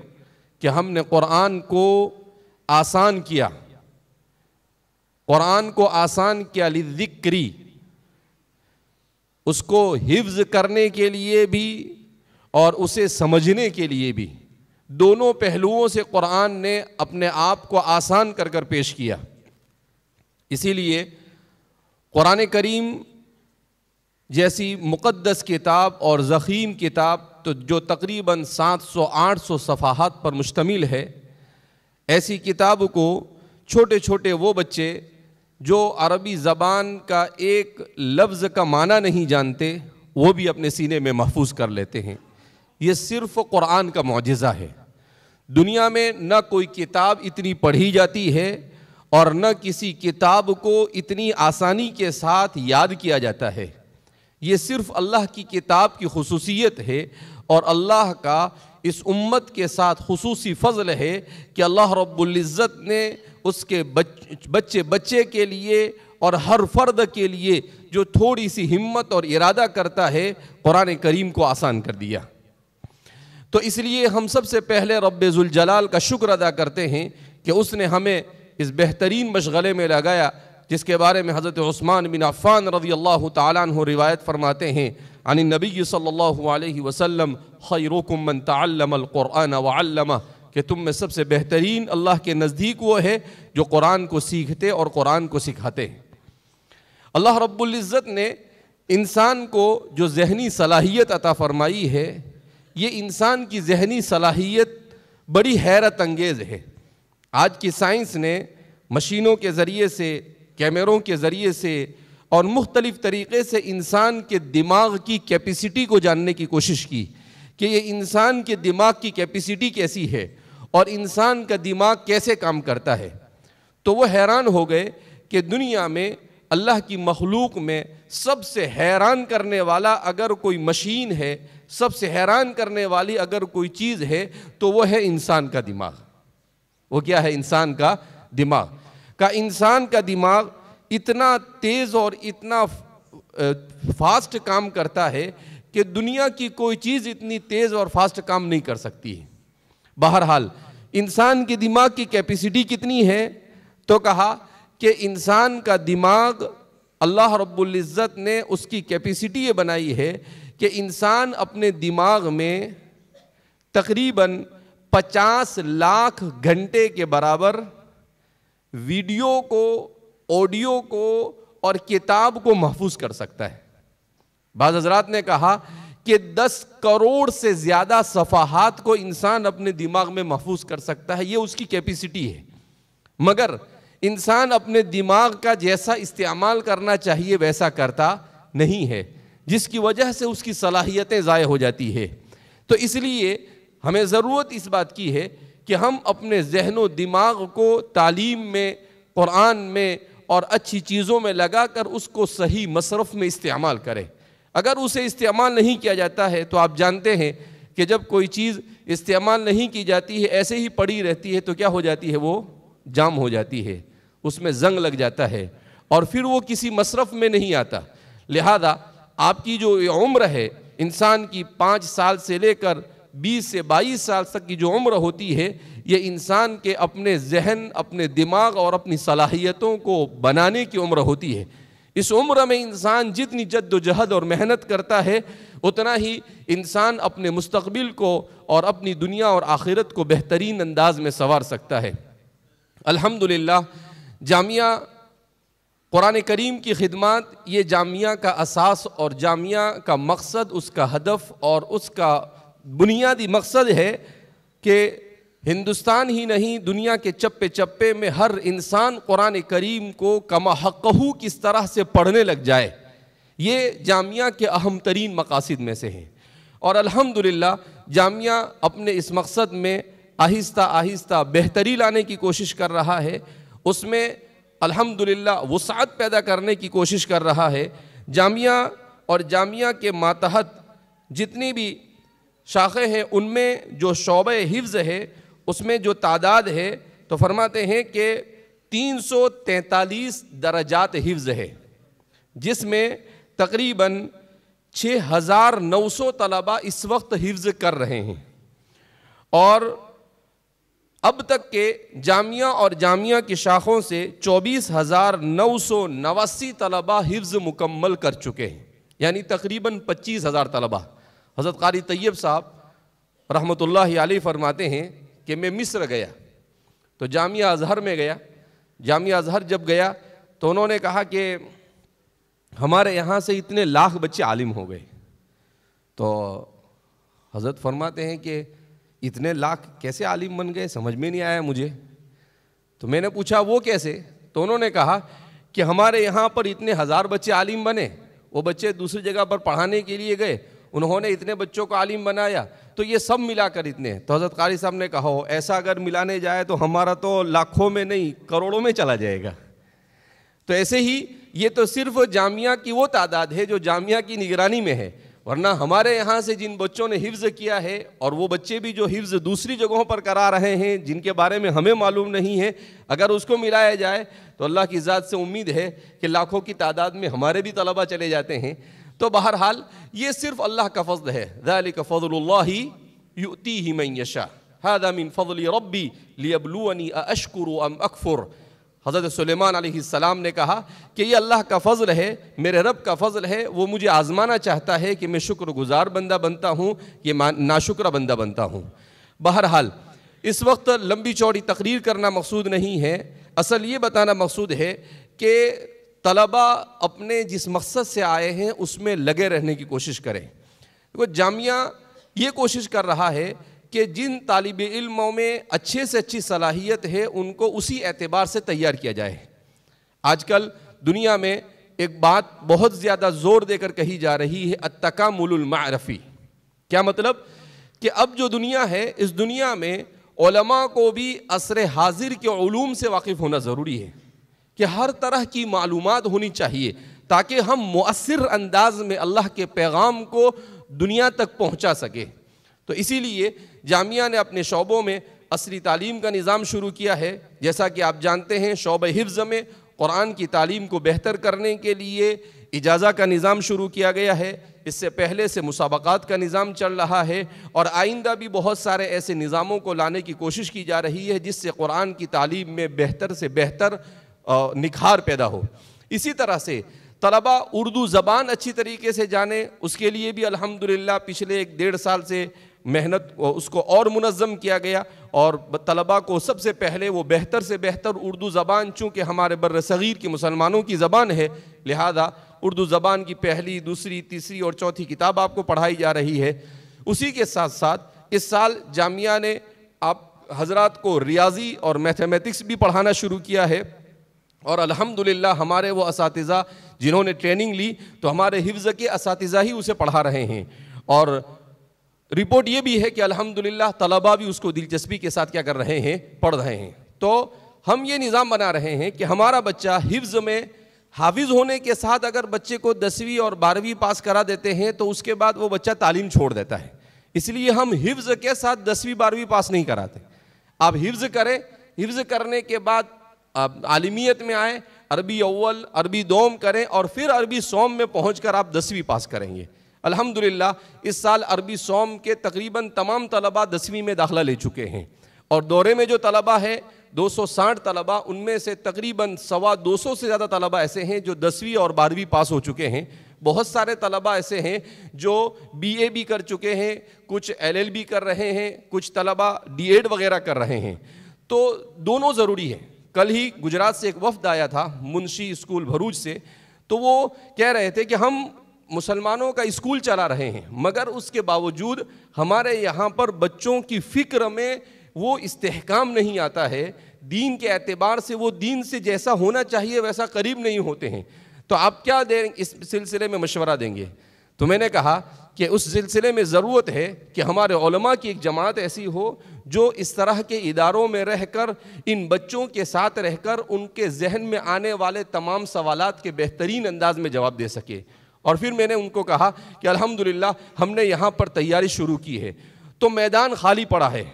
کہ ہم نے قرآن کو آسان کیا، قرآن کو آسان کیا لِلذِّكْرِ، اس کو حفظ کرنے کے لیے بھی اور اسے سمجھنے کے لیے بھی، دونوں پہلوؤں سے قرآن نے اپنے آپ کو آسان کر کر پیش کیا۔ اسی لیے قرآن کریم جیسی مقدس کتاب اور ضخیم کتاب تو جو تقریباً 700-800 صفحات پر مشتمل ہے، ایسی کتاب کو چھوٹے چھوٹے وہ بچے جو عربی زبان کا ایک لفظ کا معنی نہیں جانتے وہ بھی اپنے سینے میں محفوظ کر لیتے ہیں۔ یہ صرف قرآن کا معجزہ ہے۔ دنیا میں نہ کوئی کتاب اتنی پڑھی جاتی ہے اور نہ کسی کتاب کو اتنی آسانی کے ساتھ یاد کیا جاتا ہے۔ یہ صرف اللہ کی کتاب کی خصوصیت ہے، اور اللہ کا اس امت کے ساتھ خصوصی فضل ہے کہ اللہ رب العزت نے اس کے بچے کے لیے اور ہر فرد کے لیے جو تھوڑی سی ہمت اور ارادہ کرتا ہے قرآن کریم کو آسان کر دیا۔ تو اس لیے ہم سب سے پہلے رب ذوالجلال کا شکر ادا کرتے ہیں کہ اس نے ہمیں اس بہترین مشغلے میں لگایا، جس کے بارے میں حضرت عثمان بن عفان رضی اللہ تعالیٰ عنہ روایت فرماتے ہیں عن النبی صلی اللہ علیہ وسلم خیرکم من تعلم القرآن وعلمہ، کہ تم میں سب سے بہترین اللہ کے نزدیک وہ ہے جو قرآن کو سیکھتے اور قرآن کو سکھاتے ہیں۔ اللہ رب العزت نے انسان کو جو ذہنی صلاحیت عطا فرمائی ہے، یہ انسان کی ذہنی صلاحیت بڑی حیرت انگیز ہے۔ آج کی سائنس نے مشینوں کے ذریعے سے، کیمروں کے ذریعے سے اور مختلف طریقے سے انسان کے دماغ کی کیپیسٹی کو جاننے کی کوشش کی کہ یہ انسان کے دماغ کی کیپیسٹی کیسی ہے اور انسان کا دماغ کیسے کام کرتا ہے۔ تو وہ حیران ہو گئے کہ دنیا میں اللہ کی مخلوق میں سب سے حیران کرنے والا اگر کوئی مشین ہے، سب سے حیران کرنے والی اگر کوئی چیز ہے تو وہ ہے انسان کا دماغ۔ وہ کیا ہے؟ انسان کا دماغ۔ انسان کا دماغ اتنا تیز اور اتنا فاسٹ کام کرتا ہے کہ دنیا کی کوئی چیز اتنی تیز اور فاسٹ کام نہیں کر سکتی ہے۔ بہرحال انسان کے دماغ کی کیپیسٹی کتنی ہے؟ تو کہا کہ انسان کا دماغ اللہ رب العزت نے اس کی کیپیسٹی یہ بنائی ہے کہ انسان اپنے دماغ میں تقریباً 50 لاکھ گھنٹے کے برابر ویڈیو کو، آڈیو کو اور کتاب کو محفوظ کر سکتا ہے۔ بعض حضرات نے کہا کہ 10 کروڑ سے زیادہ صفحات کو انسان اپنے دماغ میں محفوظ کر سکتا ہے، یہ اس کی کیپیسٹی ہے۔ مگر انسان اپنے دماغ کا جیسا استعمال کرنا چاہیے ویسا کرتا نہیں ہے، جس کی وجہ سے اس کی صلاحیتیں ضائع ہو جاتی ہے۔ تو اس لیے ہمیں ضرورت اس بات کی ہے کہ ہم اپنے ذہن و دماغ کو تعلیم میں، قرآن میں اور اچھی چیزوں میں لگا کر اس کو صحیح مصرف میں استعمال کریں۔ اگر اسے استعمال نہیں کیا جاتا ہے تو آپ جانتے ہیں کہ جب کوئی چیز استعمال نہیں کی جاتی ہے، ایسے ہی پڑی رہتی ہے تو کیا ہو جاتی ہے؟ وہ جام ہو جاتی ہے، اس میں زنگ لگ جاتا ہے اور پھر وہ کسی مصرف میں نہیں آتا۔ لہذا آپ کی جو عمر ہے انسان کی 5 سال سے لے کر 20 سے 22 سال تک کی جو عمر ہوتی ہے، یہ انسان کے اپنے ذہن، اپنے دماغ اور اپنی صلاحیتوں کو بنانے کی عمر ہوتی ہے۔ اس عمر میں انسان جتنی جد و جہد اور محنت کرتا ہے اتنا ہی انسان اپنے مستقبل کو اور اپنی دنیا اور آخرت کو بہترین انداز میں سنوار سکتا ہے۔ الحمدللہ جامعہ قرآن کریم کی خدمات، یہ جامعہ کا اساس اور جامعہ کا مقصد، اس کا ہدف اور اس کا بنیادی مقصد ہے کہ ہندوستان ہی نہیں دنیا کے چپے چپے میں ہر انسان قرآن کریم کو کما حقہ کس طرح سے پڑھنے لگ جائے، یہ جامعہ کے اہم ترین مقاصد میں سے ہیں۔ اور الحمدللہ جامعہ اپنے اس مقصد میں آہستہ آہستہ بہتری لانے کی کوشش کر رہا ہے، اس میں الحمدللہ وسعت پیدا کرنے کی کوشش کر رہا ہے۔ جامعہ اور جامعہ کے ماتحت جتنی بھی شاخیں ہیں ان میں جو شعبہ حفظ ہے اس میں جو تعداد ہے تو فرماتے ہیں کہ 343 درجات حفظ ہے، جس میں تقریباً 6,900 طلبہ اس وقت حفظ کر رہے ہیں، اور اب تک کے جامعہ اور جامعہ کی شاخوں سے 24,989 طلبہ حفظ مکمل کر چکے ہیں، یعنی تقریباً 25,000 طلبہ۔ حضرت قاری طیب صاحب رحمۃ اللہ علیہ فرماتے ہیں کہ میں مصر گیا تو جامعہ ازہر میں گیا، جامعہ ازہر جب گیا تو انہوں نے کہا کہ ہمارے یہاں سے اتنے لاکھ بچے عالم ہو گئے، تو حضرت فرماتے ہیں کہ اتنے لاکھ کیسے عالم بن گئے، سمجھ میں نہیں آیا مجھے۔ تو میں نے پوچھا وہ کیسے، تو انہوں نے کہا کہ ہمارے یہاں پر اتنے 1000 بچے عالم بنے، وہ بچے دوسری جگہ پر پڑھانے کے لیے گئے، انہوں نے اتنے بچوں کو عالم بنایا، تو یہ سب ملا کر اتنے ہیں۔ تو حضرت قاری صاحب نے کہا ایسا اگر ملانے جائے تو ہمارا تو لاکھوں میں نہیں کروڑوں میں چلا جائے گا۔ تو ایسے ہی یہ تو صرف جامعہ کی وہ تعداد ہے جو جامعہ کی نگرانی میں ہے، ورنہ ہمارے یہاں سے جن بچوں نے حفظ کیا ہے اور وہ بچے بھی جو حفظ دوسری جگہوں پر کرا رہے ہیں جن کے بارے میں ہمیں معلوم نہیں ہے، اگر اس کو ملایا جائے تو اللہ کی ذات سے امید ہے کہ لاکھوں کی تعداد میں ہمارے بھی طلبہ چلے جاتے ہیں۔ تو بہرحال یہ صرف اللہ کا فضل ہے، ذالک فضل اللہ یؤتیہ من یشاء ھذا من فضل ربی لیبلونی ااشکر ام اکفر۔ حضرت سلیمان علیہ السلام نے کہا کہ یہ اللہ کا فضل ہے، میرے رب کا فضل ہے، وہ مجھے آزمانا چاہتا ہے کہ میں شکر گزار بندہ بنتا ہوں کہ ناشکر بندہ بنتا ہوں۔ بہرحال اس وقت لمبی چوڑی تقریر کرنا مقصود نہیں ہے، اصل یہ بتانا مقصود ہے کہ طلبہ اپنے جس مقصد سے آئے ہیں اس میں لگے رہنے کی کوشش کریں۔ جامعہ یہ کوشش کر رہا ہے کہ جن طالب علموں میں اچھے سے اچھی صلاحیت ہے ان کو اسی اعتبار سے تیار کیا جائے۔ آج کل دنیا میں ایک بات بہت زیادہ زور دے کر کہی جا رہی ہے، التکامل المعرفی۔ کیا مطلب؟ کہ اب جو دنیا ہے اس دنیا میں علماء کو بھی عصر حاضر کے علوم سے واقف ہونا ضروری ہے، کہ ہر طرح کی معلومات ہونی چاہیے تاکہ ہم مؤثر انداز میں اللہ کے پیغام کو دنیا تک پہنچا سکے۔ تو اسی لیے جامعہ نے اپنے شعبوں میں عصری تعلیم کا نظام شروع کیا ہے۔ جیسا کہ آپ جانتے ہیں شعبہ حفظ میں قرآن کی تعلیم کو بہتر کرنے کے لیے اجازہ کا نظام شروع کیا گیا ہے، اس سے پہلے سے مسابقات کا نظام چل رہا ہے، اور آئندہ بھی بہت سارے ایسے نظاموں کو لانے کی کوشش کی جا رہی ہے جس سے قرآن کی تعلیم میں بہتر سے بہتر نکھار پیدا ہو۔ اسی طرح سے طلبہ اردو زبان اچھی طریقے سے جانیں، اس کے لیے بھی الحمدللہ پچھلے 1.5 سال سے محنت اس کو اور منظم کیا گیا، اور طلبہ کو سب سے پہلے وہ بہتر سے بہتر اردو زبان، چونکہ ہمارے بر صغیر کے مسلمانوں کی زبان ہے، لہذا اردو زبان کی پہلی، دوسری، تیسری اور چوتھی کتاب آپ کو پڑھائی جا رہی ہے۔ اسی کے ساتھ ساتھ اس سال جامعہ نے آپ حضرات کو ریاضی اور میتھمیٹکس بھی پڑھانا شروع کیا ہے، اور الحمدللہ ہمارے وہ اساتذہ جنہوں نے ٹریننگ لی تو ہمارے حفظ کے اساتذہ ہی اسے پڑھا رہے ہیں، اور رپورٹ یہ بھی ہے کہ الحمدللہ طلبہ بھی اس کو دلچسپی کے ساتھ کیا کر رہے ہیں، پڑھ رہے ہیں۔ تو ہم یہ نظام بنا رہے ہیں کہ ہمارا بچہ حفظ میں حافظ ہونے کے ساتھ اگر بچے کو 10ویں اور 12ویں پاس کرا دیتے ہیں تو اس کے بعد وہ بچہ تعلیم چھوڑ دیتا ہے، اس لیے ہم حفظ کے ساتھ 10ویں 12ویں پاس نہیں کراتے۔ آپ حفظ کریں، حفظ کرنے کے بعد آپ عالمیت میں آئیں، عربی اول، عربی دوم کریں، اور پھر عربی سوم میں پہنچ کر آپ 10ویں پاس کریں گے۔ الحمدللہ اس سال عربی سوم کے تقریباً تمام طلبہ 10ویں میں داخلہ لے چکے ہیں، اور دورے میں جو طلبہ ہے 260 طلبہ، ان میں سے تقریباً 225 سے زیادہ طلبہ ایسے ہیں جو 10ویں اور 12ویں پاس ہو چکے ہیں۔ بہت سارے طلبہ ایسے ہیں جو BA بھی کر چکے ہیں، کچھ LLB کر رہے ہیں، کچھ طلبہ D.Ed وغیرہ کر رہے ہیں۔ تو دونوں ضروری ہیں۔ کل ہی گجرات سے ایک وفد آیا تھا منشی اسکول بھروچ سے، تو وہ کہہ رہے تھے کہ ہم مسلمانوں کا اسکول چلا رہے ہیں، مگر اس کے باوجود ہمارے یہاں پر بچوں کی فکر میں وہ استحکام نہیں آتا ہے، دین کے اعتبار سے وہ دین سے جیسا ہونا چاہیے ویسا قریب نہیں ہوتے ہیں، تو آپ کیا دیں اس سلسلے میں مشورہ دیں گے؟ تو میں نے کہا کہ اس سلسلے میں ضرورت ہے کہ ہمارے علماء کی ایک جماعت ایسی ہو جو اس طرح کے اداروں میں رہ کر ان بچوں کے ساتھ رہ کر ان کے ذہن میں آنے والے تمام سوالات کے بہترین انداز میں جواب دے سکے۔ اور پھر میں نے ان کو کہا کہ الحمدللہ ہم نے یہاں پر تیاری شروع کی ہے، تو میدان خالی پڑا ہے۔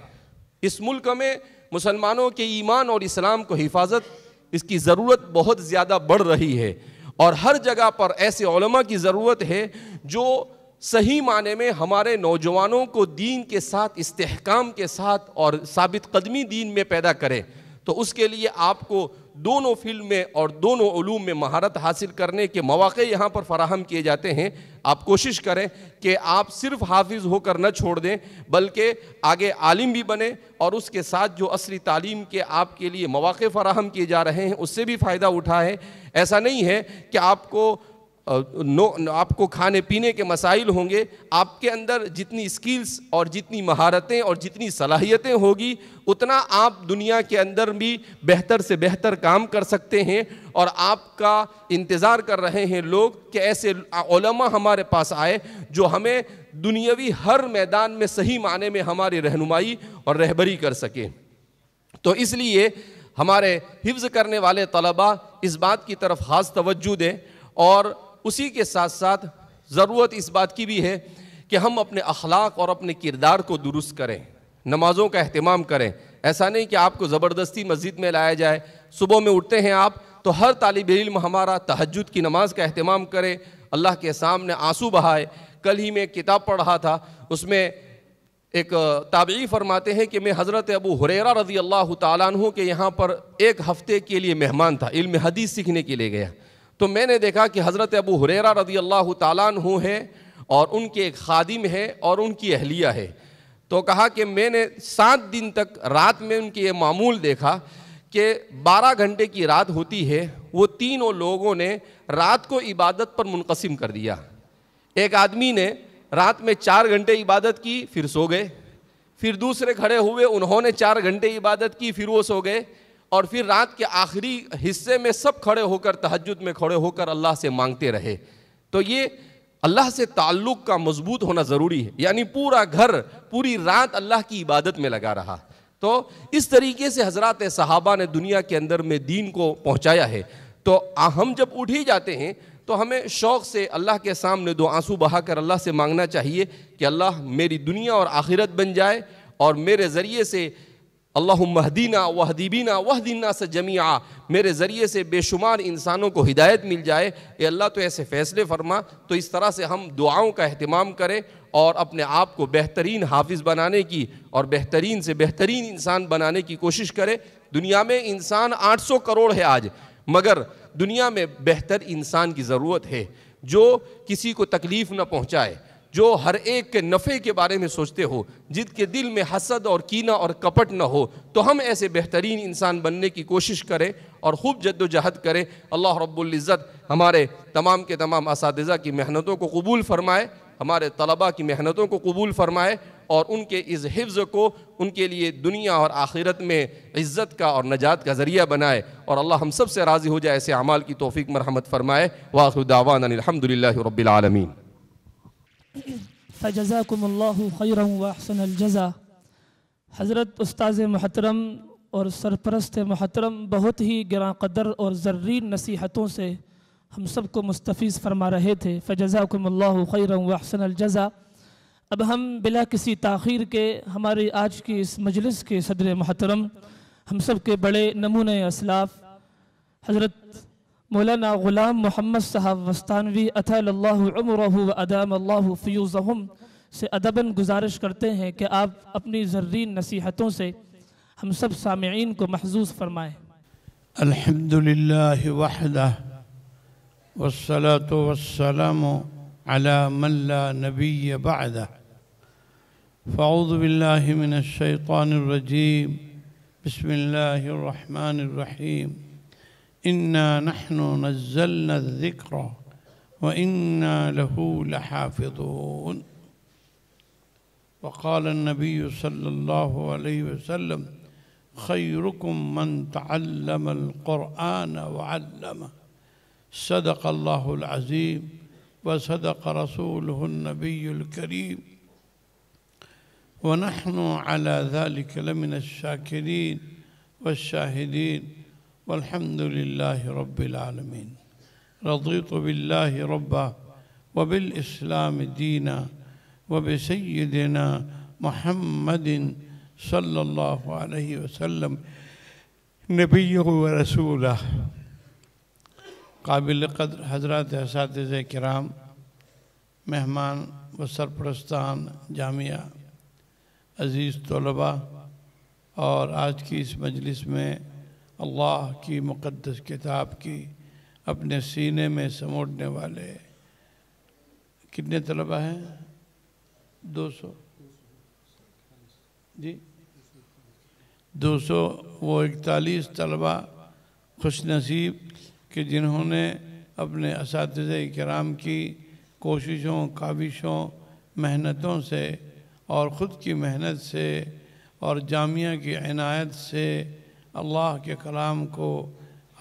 اس ملک میں مسلمانوں کے ایمان اور اسلام کو حفاظت، اس کی ضرورت بہت زیادہ بڑھ رہی ہے، اور ہر جگہ پر ایسے علماء کی ضرورت ہے جو صحیح معنی میں ہمارے نوجوانوں کو دین کے ساتھ استحکام کے ساتھ اور ثابت قدمی دین میں پیدا کرے۔ تو اس کے لیے آپ کو دونوں فیلڈ میں اور دونوں علوم میں مہارت حاصل کرنے کے مواقع یہاں پر فراہم کیے جاتے ہیں۔ آپ کوشش کریں کہ آپ صرف حافظ ہو کر نہ چھوڑ دیں، بلکہ آگے عالم بھی بنیں، اور اس کے ساتھ جو عصری تعلیم کے آپ کے لیے مواقع فراہم کیے جا رہے ہیں اس سے بھی فائدہ اٹھائیں۔ ایسا نہیں ہے کہ آپ کو کھانے پینے کے مسائل ہوں گے، آپ کے اندر جتنی سکلز اور جتنی مہارتیں اور جتنی صلاحیتیں ہوگی اتنا آپ دنیا کے اندر بھی بہتر سے بہتر کام کر سکتے ہیں، اور آپ کا انتظار کر رہے ہیں لوگ کہ ایسے علماء ہمارے پاس آئے جو ہمیں دنیاوی ہر میدان میں صحیح معنی میں ہماری رہنمائی اور رہبری کر سکے۔ تو اس لیے ہمارے حفظ کرنے والے طلباء اس بات کی طرف خاص توجہ دیں، اور اسی کے ساتھ ساتھ ضرورت اس بات کی بھی ہے کہ ہم اپنے اخلاق اور اپنے کردار کو درست کریں، نمازوں کا اہتمام کریں۔ ایسا نہیں کہ آپ کو زبردستی مسجد میں لایا جائے۔ صبح میں اٹھتے ہیں آپ تو ہر طالب علم ہمارا تہجد کی نماز کا اہتمام کرے، اللہ کے سامنے آنسو بہائے۔ کل ہی میں ایک کتاب پڑھ رہا تھا، اس میں ایک تابعی فرماتے ہیں کہ میں حضرت ابو ہریرہ رضی اللہ تعالیٰ عنہ کے یہاں پر ایک ہفتے کے لیے مہمان تھا، علم حدیث سیکھنے کے لیے گیا۔ تو میں نے دیکھا کہ حضرت ابو ہریرہ رضی اللہ تعالیٰ عنہ ہے، اور ان کے ایک خادم ہے اور ان کی اہلیہ ہے۔ تو کہا کہ میں نے 7 دن تک رات میں ان کے یہ معمول دیکھا کہ 12 گھنٹے کی رات ہوتی ہے، وہ تینوں لوگوں نے رات کو عبادت پر منقسم کر دیا۔ ایک آدمی نے رات میں 4 گھنٹے عبادت کی، پھر سو گئے۔ پھر دوسرے کھڑے ہوئے، انہوں نے 4 گھنٹے عبادت کی، پھر وہ سو گئے۔ اور پھر رات کے آخری حصے میں سب کھڑے ہو کر تہجد میں کھڑے ہو کر اللہ سے مانگتے رہے۔ تو یہ اللہ سے تعلق کا مضبوط ہونا ضروری ہے، یعنی پورا گھر پوری رات اللہ کی عبادت میں لگا رہا۔ تو اس طریقے سے حضرات صحابہ نے دنیا کے اندر میں دین کو پہنچایا ہے۔ تو ہم جب اٹھ ہی جاتے ہیں تو ہمیں شوق سے اللہ کے سامنے 2 آنسو بہا کر اللہ سے مانگنا چاہیے کہ اللہ میری دنیا اور آخرت بن جائے، اور میرے ذریعے سے اللہم اہدینا واہدی بینا واہد الناس جمیعا، میرے ذریعے سے بے شمار انسانوں کو ہدایت مل جائے۔ اے اللہ تو ایسے فیصلے فرما۔ تو اس طرح سے ہم دعاؤں کا اہتمام کریں اور اپنے آپ کو بہترین حافظ بنانے کی اور بہترین سے بہترین انسان بنانے کی کوشش کریں۔ دنیا میں انسان 800 کروڑ ہے آج، مگر دنیا میں بہتر انسان کی ضرورت ہے جو کسی کو تکلیف نہ پہنچائے، جو ہر ایک کے نفع کے بارے میں سوچتے ہو، جن کے دل میں حسد اور کینہ اور کپٹ نہ ہو۔ تو ہم ایسے بہترین انسان بننے کی کوشش کریں اور خوب جد و جہد کریں۔ اللہ رب العزت ہمارے تمام کے تمام اساتذہ کی محنتوں کو قبول فرمائے، ہمارے طلباء کی محنتوں کو قبول فرمائے، اور ان کے اس حفظ کو ان کے لیے دنیا اور آخرت میں عزت کا اور نجات کا ذریعہ بنائے، اور اللہ ہم سب سے راضی ہو جائے، ایسے اعمال کی توفیق مرحمت فرمائے۔ وآخر دعوانا الحمدللہ رب العالمین۔ فجزاکم اللہ خیرا واحسن الجزا۔ حضرت استاذ محترم اور سرپرست محترم بہت ہی گراں قدر اور زرین نصیحتوں سے ہم سب کو مستفیض فرما رہے تھے۔ فجزاکم اللہ خیرا واحسن الجزا۔ اب ہم بلا کسی تاخیر کے ہماری آج کی اس مجلس کے صدر محترم، ہم سب کے بڑے نمونہ اسلاف حضرت مولانا غلام محمد صاحب وستانوی اطال اللہ عمرہ و ادام اللہ فیوزہم سے ادباً گزارش کرتے ہیں کہ آپ اپنی زرین نصیحتوں سے ہم سب سامعین کو محظوظ فرمائیں۔ الحمدللہ وحدہ والصلاة والسلام على من لا نبي بعده فاعوذ بالله من الشيطان الرجيم بسم الله الرحمن الرحيم إنا نحن نزلنا الذكر وإنا له لحافظون وقال النبي صلى الله عليه وسلم خيركم من تعلم القرآن وعلمه صدق الله العظيم وصدق رسوله النبي الكريم ونحن على ذلك لمن الشاكرين والشاهدين والحمد لله رب العالمين. رضيت بالله ربا وبالإسلام دينا وبسيدنا محمد صلی اللہ علیہ وسلم نبی و رسولہ. قابل قدر حضرات اساتذہ کرام، مہمان و سرپرستان جامعہ، عزیز طلباء، اور آج کی اس مجلس میں اللہ کی مقدس کتاب کی اپنے سینے میں سموڑنے والے کتنے طلباء ہیں؟ 200 جی 241 طلباء خوش نصیب کہ جنہوں نے اپنے اساتذہ کرام کی کوششوں، کاوشوں، محنتوں سے اور خود کی محنت سے اور جامعہ کی عنایت سے اللہ کے کلام کو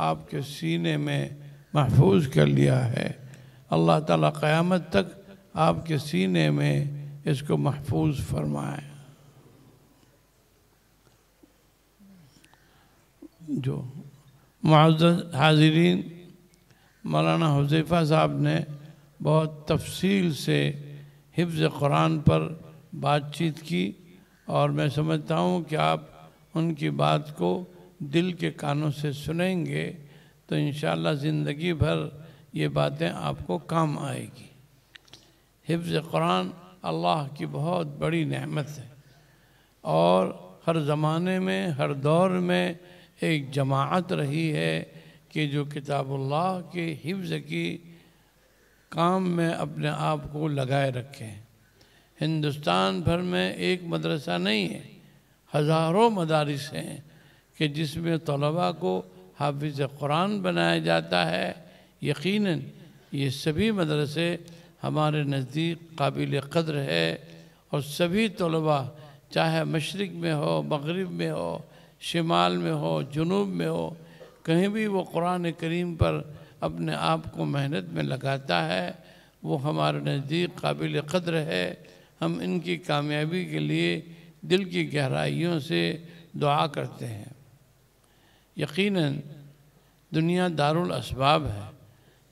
آپ کے سینے میں محفوظ کر لیا ہے. اللہ تعالیٰ قیامت تک آپ کے سینے میں اس کو محفوظ فرمائے. جو معزز حاضرین، مولانا حذیفہ صاحب نے بہت تفصیل سے حفظ قرآن پر بات چیت کی، اور میں سمجھتا ہوں کہ آپ ان کی بات کو دل کے کانوں سے سنیں گے تو انشاءاللہ زندگی بھر یہ باتیں آپ کو کام آئے گی. حفظ قرآن اللہ کی بہت بڑی نعمت ہے، اور ہر زمانے میں، ہر دور میں ایک جماعت رہی ہے کہ جو کتاب اللہ کے حفظ کی کام میں اپنے آپ کو لگائے رکھے ہیں. ہندوستان بھر میں ایک مدرسہ نہیں ہے، ہزاروں مدارس ہیں کہ جس میں طلباء کو حافظ قرآن بنایا جاتا ہے. یقیناً یہ سبھی مدرسے ہمارے نزدیک قابل قدر ہے، اور سبھی طلباء چاہے مشرق میں ہو، مغرب میں ہو، شمال میں ہو، جنوب میں ہو، کہیں بھی وہ قرآن کریم پر اپنے آپ کو محنت میں لگاتا ہے، وہ ہمارے نزدیک قابل قدر ہے. ہم ان کی کامیابی کے لیے دل کی گہرائیوں سے دعا کرتے ہیں. یقیناً دنیا دارالاسباب ہے.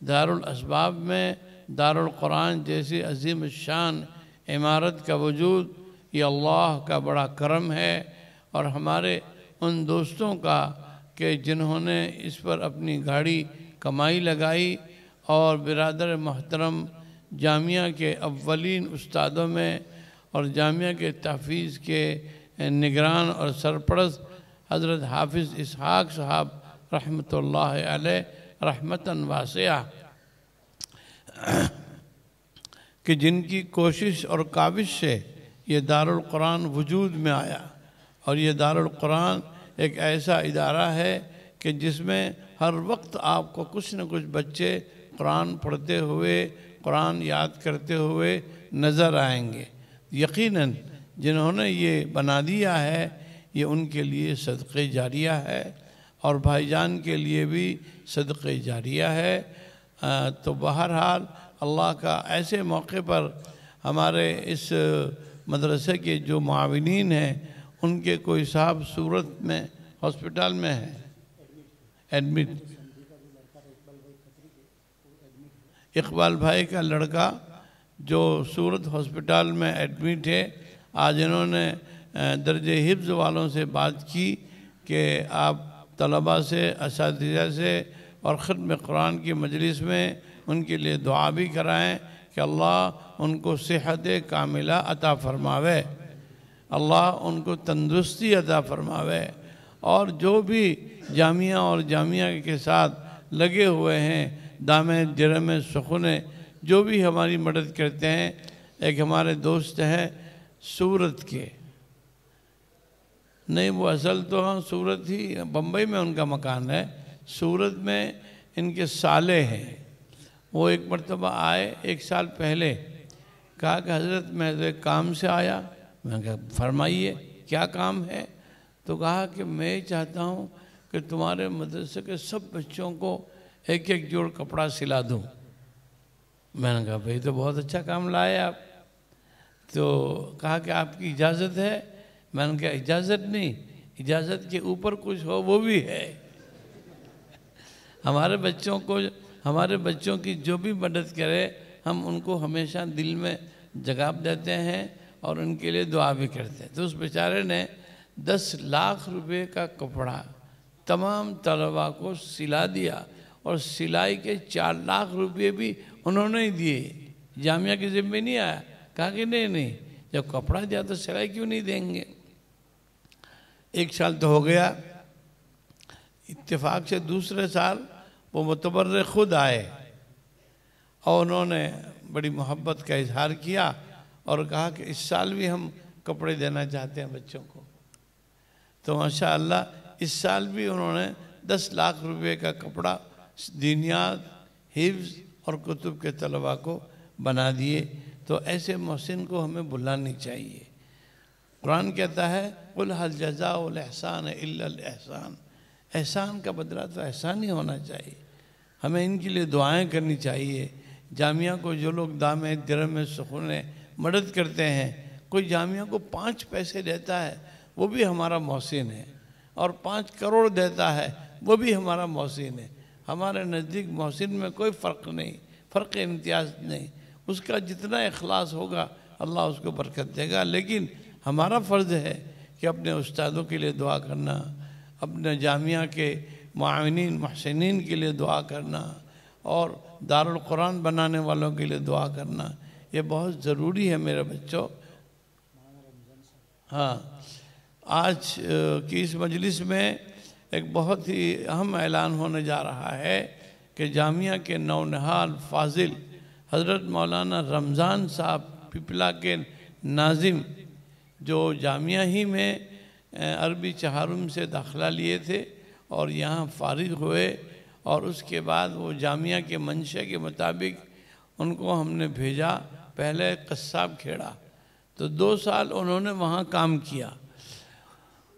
دارالاسباب میں دارالقرآن جیسی عظیم الشان عمارت کا وجود یہ اللہ کا بڑا کرم ہے، اور ہمارے ان دوستوں کا کہ جنہوں نے اس پر اپنی گاڑی کمائی لگائی، اور برادر محترم جامعہ کے اولین استادوں میں اور جامعہ کے تحفیظ کے نگران اور سرپرست حضرت حافظ اسحاق صاحب رحمۃ اللہ علیہ رحمتاً واسعہ، کہ جن کی کوشش اور کاوش سے یہ دارالقرآن وجود میں آیا. اور یہ دارالقرآن ایک ایسا ادارہ ہے کہ جس میں ہر وقت آپ کو کچھ نہ کچھ بچے قرآن پڑھتے ہوئے، قرآن یاد کرتے ہوئے نظر آئیں گے. یقیناً جنہوں نے یہ بنا دیا ہے یہ ان کے لیے صدقہ جاریہ ہے، اور بھائی جان کے لیے بھی صدقہ جاریہ ہے. تو بہرحال اللہ کا ایسے موقع پر ہمارے اس مدرسے کے جو معاونین ہیں ان کے کوئی صاحب صورت میں ہاسپٹل میں ہے ایڈمٹ. اقبال بھائی کا لڑکا جو صورت ہاسپٹل میں ایڈمٹ ہے، آج انہوں نے درجہ حفظ والوں سے بات کی کہ آپ طلباء سے، اساتذہ سے اور ختم قرآن کی مجلس میں ان کے لیے دعا بھی کرائیں کہ اللہ ان کو صحت کاملہ عطا فرماوے، اللہ ان کو تندرستی عطا فرماوے. اور جو بھی جامعہ اور جامعہ کے ساتھ لگے ہوئے ہیں، دامے جرم سخنے، جو بھی ہماری مدد کرتے ہیں. ایک ہمارے دوست ہیں سورت کے، نہیں وہ اصل تو ہاں سورت ہی، بمبئی میں ان کا مکان ہے. سورت میں ان کے سالے ہیں. وہ ایک مرتبہ آئے 1 سال پہلے، کہا کہ حضرت میں ایک کام سے آیا، میں نے کہا فرمائیے کیا کام ہے؟ تو کہا کہ میں چاہتا ہوں کہ تمہارے مدرسے کے سب بچوں کو ایک ایک جوڑ کپڑا سلا دوں۔ میں نے کہا بھئی تو بہت اچھا کام لائے آپ۔ تو کہا کہ آپ کی اجازت ہے؟ میں نے کہا اجازت نہیں، اجازت کے اوپر کچھ ہو وہ بھی ہے۔ ہمارے بچوں کی جو بھی مدد کرے ہم ان کو ہمیشہ دل میں جگہ دیتے ہیں اور ان کے لیے دعا بھی کرتے ہیں۔ تو اس بیچارے نے 10 لاکھ روپے کا کپڑا تمام طلباء کو سلا دیا، اور سلائی کے 4 لاکھ روپے بھی انہوں نے دیے، جامعہ کے ذمہ نہیں آیا۔ کہا کہ نہیں، جب کپڑا دیا تو سلائی کیوں نہیں دیں گے؟ 1 سال تو ہو گیا، اتفاق سے دوسرے سال وہ متبرع خود آئے اور انہوں نے بڑی محبت کا اظہار کیا اور کہا کہ اس سال بھی ہم کپڑے دینا چاہتے ہیں بچوں کو۔ تو ماشاءاللہ اس سال بھی انہوں نے 10 لاکھ روپے کا کپڑا دینیات، حفظ اور کتب کے طلباء کو بنا دیے۔ تو ایسے محسن کو ہمیں بھلانا چاہیے۔ قرآن کہتا ہے قُلْ هَلْ جَزَاءُ الْإِحْسَانِ إِلَّا الْإِحْسَانِ، احسان کا بدلہ تو احسان ہی ہونا چاہیے۔ ہمیں ان کے لیے دعائیں کرنی چاہیے۔ جامعہ کو جو لوگ دام درہم سخن مدد کرتے ہیں، کوئی جامعہ کو 5 پیسے دیتا ہے وہ بھی ہمارا محسن ہے، اور 5 کروڑ دیتا ہے وہ بھی ہمارا محسن ہے۔ ہمارے نزدیک محسن میں کوئی فرق نہیں، فرق امتیاز نہیں، اس کا جتنا اخلاص ہوگا اللہ اس کو برکت دے گا۔ لیکن ہمارا فرض ہے کہ اپنے استادوں کے لیے دعا کرنا، اپنے جامعہ کے معاونین محسنین کے لیے دعا کرنا، اور دارالقرآن بنانے والوں کے لیے دعا کرنا، یہ بہت ضروری ہے میرے بچوں۔ ہاں، آج کی اس مجلس میں ایک بہت ہی اہم اعلان ہونے جا رہا ہے کہ جامعہ کے نونہال فاضل حضرت مولانا رمضان صاحب پپلا کے ناظم، جو جامعہ ہی میں عربی چہارم سے داخلہ لیے تھے اور یہاں فارغ ہوئے، اور اس کے بعد وہ جامعہ کے منشا کے مطابق ان کو ہم نے بھیجا پہلے قصاب کھیڑا، تو 2 سال انہوں نے وہاں کام کیا۔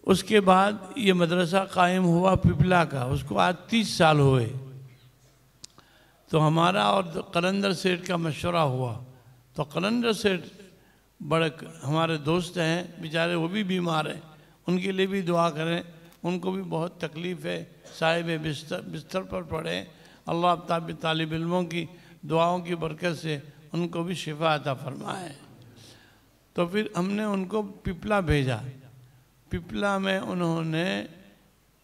اس کے بعد یہ مدرسہ قائم ہوا پپلا کا، اس کو آج 30 سال ہوئے۔ تو ہمارا اور قلندر سیٹھ کا مشورہ ہوا، تو قلندر سیٹھ بڑے ہمارے دوست ہیں، بیچارے وہ بھی بیمار ہیں، ان کے لیے بھی دعا کریں، ان کو بھی بہت تکلیف ہے، صاحب بستر پر پڑے۔ اللہ طالب علموں کی دعاؤں کی برکت سے ان کو بھی شفا عطا فرمائے۔ تو پھر ہم نے ان کو پپلا بھیجا۔ پپلا میں انہوں نے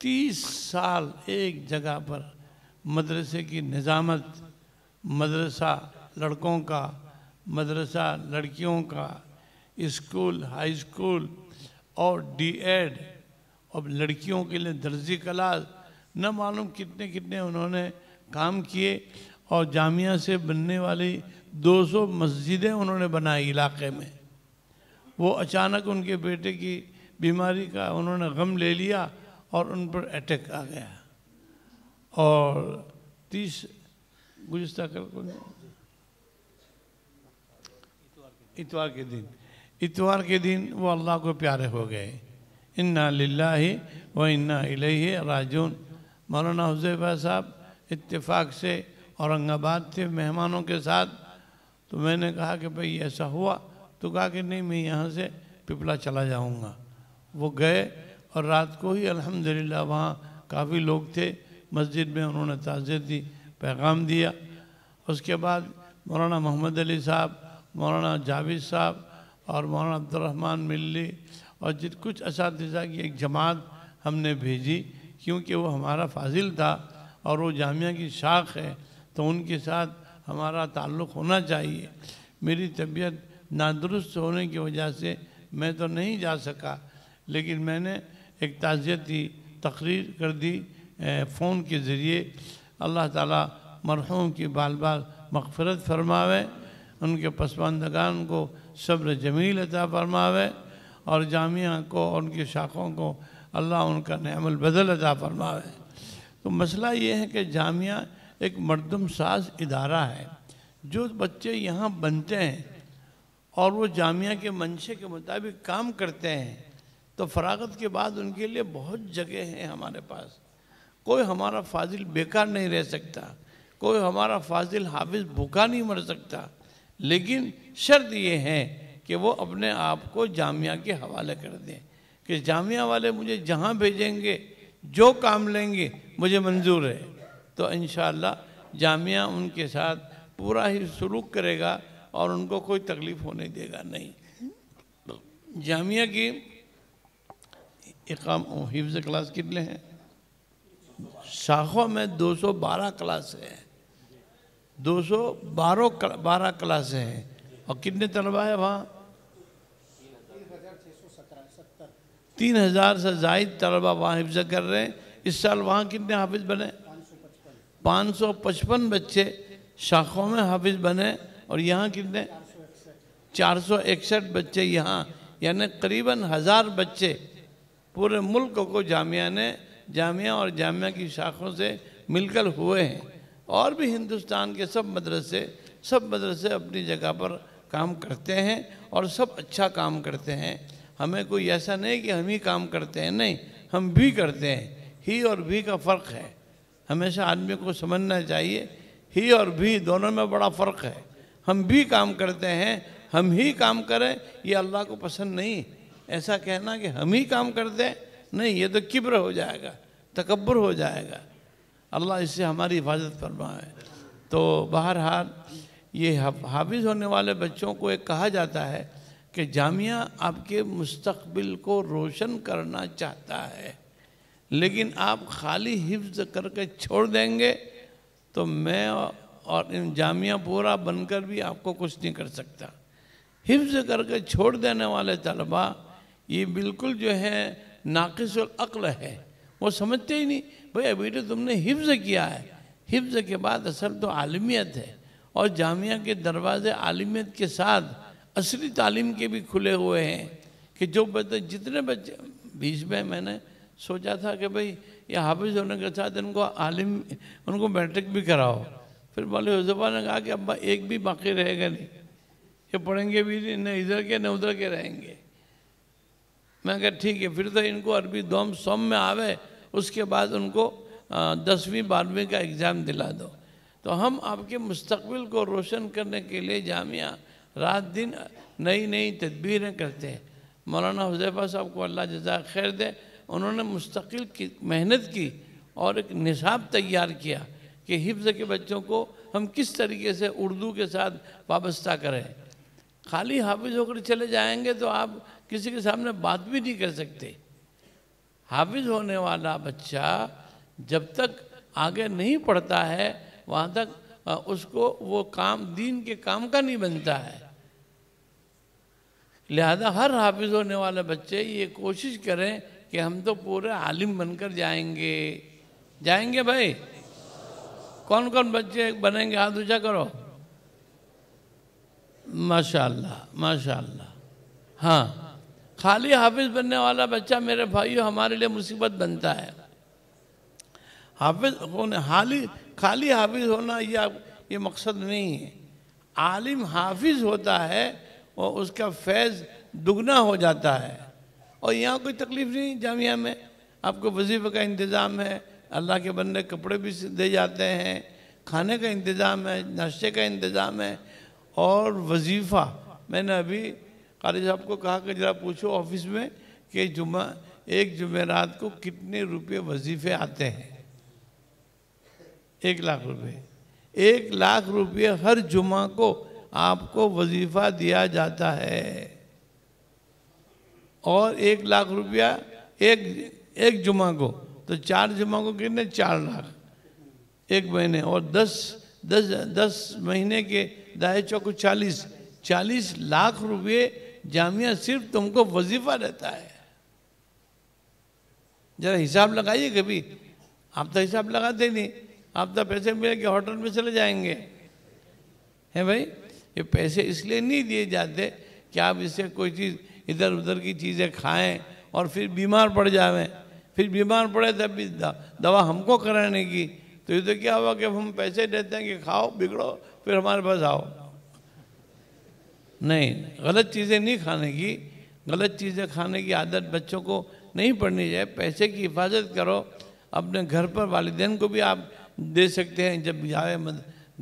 30 سال ایک جگہ پر مدرسے کی نظامت، مدرسہ لڑکوں کا، مدرسہ لڑکیوں کا، اسکول، ہائی اسکول اور ڈی ایڈ، اور لڑکیوں کے لیے درزی کلاس، نہ معلوم کتنے انہوں نے کام کیے، اور جامعہ سے بننے والی 200 مسجدیں انہوں نے بنائی علاقے میں۔ وہ اچانک ان کے بیٹے کی بیماری کا انہوں نے غم لے لیا اور ان پر اٹیک آ گیا، اور 30 گزشتہ اتوار کے دن وہ اللہ کو پیارے ہو گئے۔ انا للہ و انا الیہ راجعون۔ مولانا حذیفہ صاحب اتفاق سے اورنگ آباد تھے مہمانوں کے ساتھ، تو میں نے کہا کہ بھئی ایسا ہوا، تو کہا کہ نہیں میں یہاں سے پپلا چلا جاؤں گا۔ وہ گئے اور رات کو ہی الحمدللہ وہاں کافی لوگ تھے، مسجد میں انہوں نے تعزیت دی، پیغام دیا۔ اس کے بعد مولانا محمد علی صاحب، مولانا جاوید صاحب اور مولانا عبدالرحمن ملی اور کچھ اساتذہ کی ایک جماعت ہم نے بھیجی، کیونکہ وہ ہمارا فاضل تھا اور وہ جامعہ کی شاخ ہے، تو ان کے ساتھ ہمارا تعلق ہونا چاہیے۔ میری طبیعت نادرست ہونے کی وجہ سے میں تو نہیں جا سکا، لیکن میں نے ایک تعزیتی تقریر کر دی فون کے ذریعے۔ اللہ تعالیٰ مرحوم کی بال بال مغفرت فرماوے، ان کے پسماندگان کو صبر جمیل عطا فرماوے، اور جامعہ کو اور ان کی شاخوں کو اللہ ان کا نعم البدل عطا فرماوے۔ تو مسئلہ یہ ہے کہ جامعہ ایک مردم ساز ادارہ ہے۔ جو بچے یہاں بنتے ہیں اور وہ جامعہ کے منشے کے مطابق کام کرتے ہیں تو فراغت کے بعد ان کے لیے بہت جگہ ہیں ہمارے پاس. کوئی ہمارا فاضل بیکار نہیں رہ سکتا، کوئی ہمارا فاضل حافظ بھوکا نہیں مر سکتا، لیکن شرط یہ ہے کہ وہ اپنے آپ کو جامعہ کے حوالے کر دیں کہ جامعہ والے مجھے جہاں بھیجیں گے، جو کام لیں گے مجھے منظور ہے. تو انشاءاللہ جامعہ ان کے ساتھ پورا ہی سلوک کرے گا اور ان کو کوئی تکلیف ہونے دے گا نہیں. جامعہ کی حفظ کلاس کتنے ہیں؟ شاخوں میں 212 کلاسیں ہیں، 212 کلاسیں ہیں. اور کتنے طلبہ ہیں وہاں؟ 3000 سے زائد طلبہ وہاں حفظ کر رہے ہیں. اس سال وہاں کتنے حافظ بنے؟ 555 بچے شاخوں میں حافظ بنے. اور یہاں کتنے؟ 461 بچے یہاں، یعنی قریباً 1000 بچے پورے ملک کو جامعہ اور جامعہ کی شاخوں سے مل کر ہوئے ہیں. اور بھی ہندوستان کے سب مدرسے اپنی جگہ پر کام کرتے ہیں اور سب اچھا کام کرتے ہیں. ہمیں کوئی ایسا نہیں کہ ہم ہی کام کرتے ہیں، نہیں، ہم بھی کرتے ہیں. ہی اور بھی کا فرق ہے، ہمیشہ آدمی کو سمجھنا چاہیے. ہی اور بھی دونوں میں بڑا فرق ہے. ہم بھی کام کرتے ہیں، ہم ہی کام کریں یہ اللہ کو پسند نہیں. ایسا کہنا کہ ہم ہی کام کرتے ہیں، نہیں، یہ تو کبر ہو جائے گا، تکبر ہو جائے گا. اللہ اس سے ہماری حفاظت فرمائے. تو بہرحال یہ حافظ ہونے والے بچوں کو ایک کہا جاتا ہے کہ جامعہ آپ کے مستقبل کو روشن کرنا چاہتا ہے، لیکن آپ خالی حفظ کر کے چھوڑ دیں گے تو میں اور ان جامعہ پورا بن کر بھی آپ کو کچھ نہیں کر سکتا. حفظ کر کے چھوڑ دینے والے طلبہ یہ بالکل جو ہے ناقص العقل ہے. وہ سمجھتے ہی نہیں بھئی ابھی تو تم نے حفظ کیا ہے. حفظ کے بعد اصل تو عالمیت ہے، اور جامعہ کے دروازے عالمیت کے ساتھ اصلی تعلیم کے بھی کھلے ہوئے ہیں کہ جو جتنے بچے بیچ میں نے سوچا تھا کہ بھئی یہ حافظ ہونے کے ساتھ ان کو میٹرک بھی کراؤ. پھر مولوی حذیفہ نے کہا کہ ابا ایک بھی باقی رہے گا نہیں، یہ پڑھیں گے بھی نہیں، نہ ادھر کے نہ ادھر کے رہیں گے. میں کہا ٹھیک ہے، پھر تو ان کو عربی دوم سوم میں آوے، اس کے بعد ان کو 10ویں 12ویں کا ایگزام دلا دو. تو ہم آپ کے مستقبل کو روشن کرنے کے لیے جامعہ رات دن نئی تدبیریں کرتے ہیں. مولانا حذیفہ صاحب کو اللہ جزائے خیر دے، انہوں نے مستقل محنت کی اور ایک نصاب تیار کیا کہ حفظ کے بچوں کو ہم کس طریقے سے اردو کے ساتھ وابستہ کریں. خالی حافظ ہو کر چلے جائیں گے تو آپ کسی کے سامنے بات بھی نہیں کر سکتے. حافظ ہونے والا بچہ جب تک آگے نہیں پڑھتا ہے وہاں تک اس کو وہ کام دین کے کام کا نہیں بنتا ہے. لہذا ہر حافظ ہونے والے بچے یہ کوشش کریں کہ ہم تو پورے عالم بن کر جائیں گے بھائی. کون کون بچے بنیں گے؟ ہاتھ اونچا کرو. ماشاءاللہ ماشاءاللہ. ہاں، خالی حافظ بننے والا بچہ میرے بھائیو ہمارے لیے مصیبت بنتا ہے. خالی حافظ ہونا یہ مقصد نہیں ہے. عالم حافظ ہوتا ہے اور اس کا فیض دگنا ہو جاتا ہے. اور یہاں کوئی تکلیف نہیں. جامعہ میں آپ کو وظیفے کا انتظام ہے، اللہ کے بندے کپڑے بھی دے جاتے ہیں، کھانے کا انتظام ہے، ناشتے کا انتظام ہے. اور وظیفہ میں نے ابھی قاری صاحب کو کہا کہ ذرا پوچھو آفس میں کہ ایک جمعرات کو کتنے روپے وظیفے آتے ہیں. 1 لاکھ روپے. 1 لاکھ روپے ہر جمعہ کو آپ کو وظیفہ دیا جاتا ہے. اور 1 لاکھ روپیہ ایک جمعہ کو، تو 4 جمعہ کو کتنے؟ 4 لاکھ ایک مہینے. اور 10 مہینے کے دائیں چوک 40 لاکھ روپے جامعہ صرف تم کو وظیفہ دیتا ہے. ذرا حساب لگائیے کبھی. آپ تو حساب لگاتے نہیں، آپ تو پیسے ملے کہ ہوٹل میں چلے جائیں گے. ہے بھائی، یہ پیسے اس لیے نہیں دیے جاتے کہ آپ اس سے کوئی چیز ادھر ادھر کی چیزیں کھائیں اور پھر بیمار پڑ جائیں. پھر بیمار پڑے تب بھی دوا ہم کو کرانے کی. تو یہ تو کیا ہوا کہ ہم پیسے دیتے ہیں کہ کھاؤ بگڑو پھر ہمارے پاس آؤ. نہیں، غلط چیزیں نہیں کھانے کی، غلط چیزیں کھانے کی عادت بچوں کو نہیں پڑنی چاہیے. پیسے کی حفاظت کرو. اپنے گھر پر والدین کو بھی آپ دے سکتے ہیں جب جائے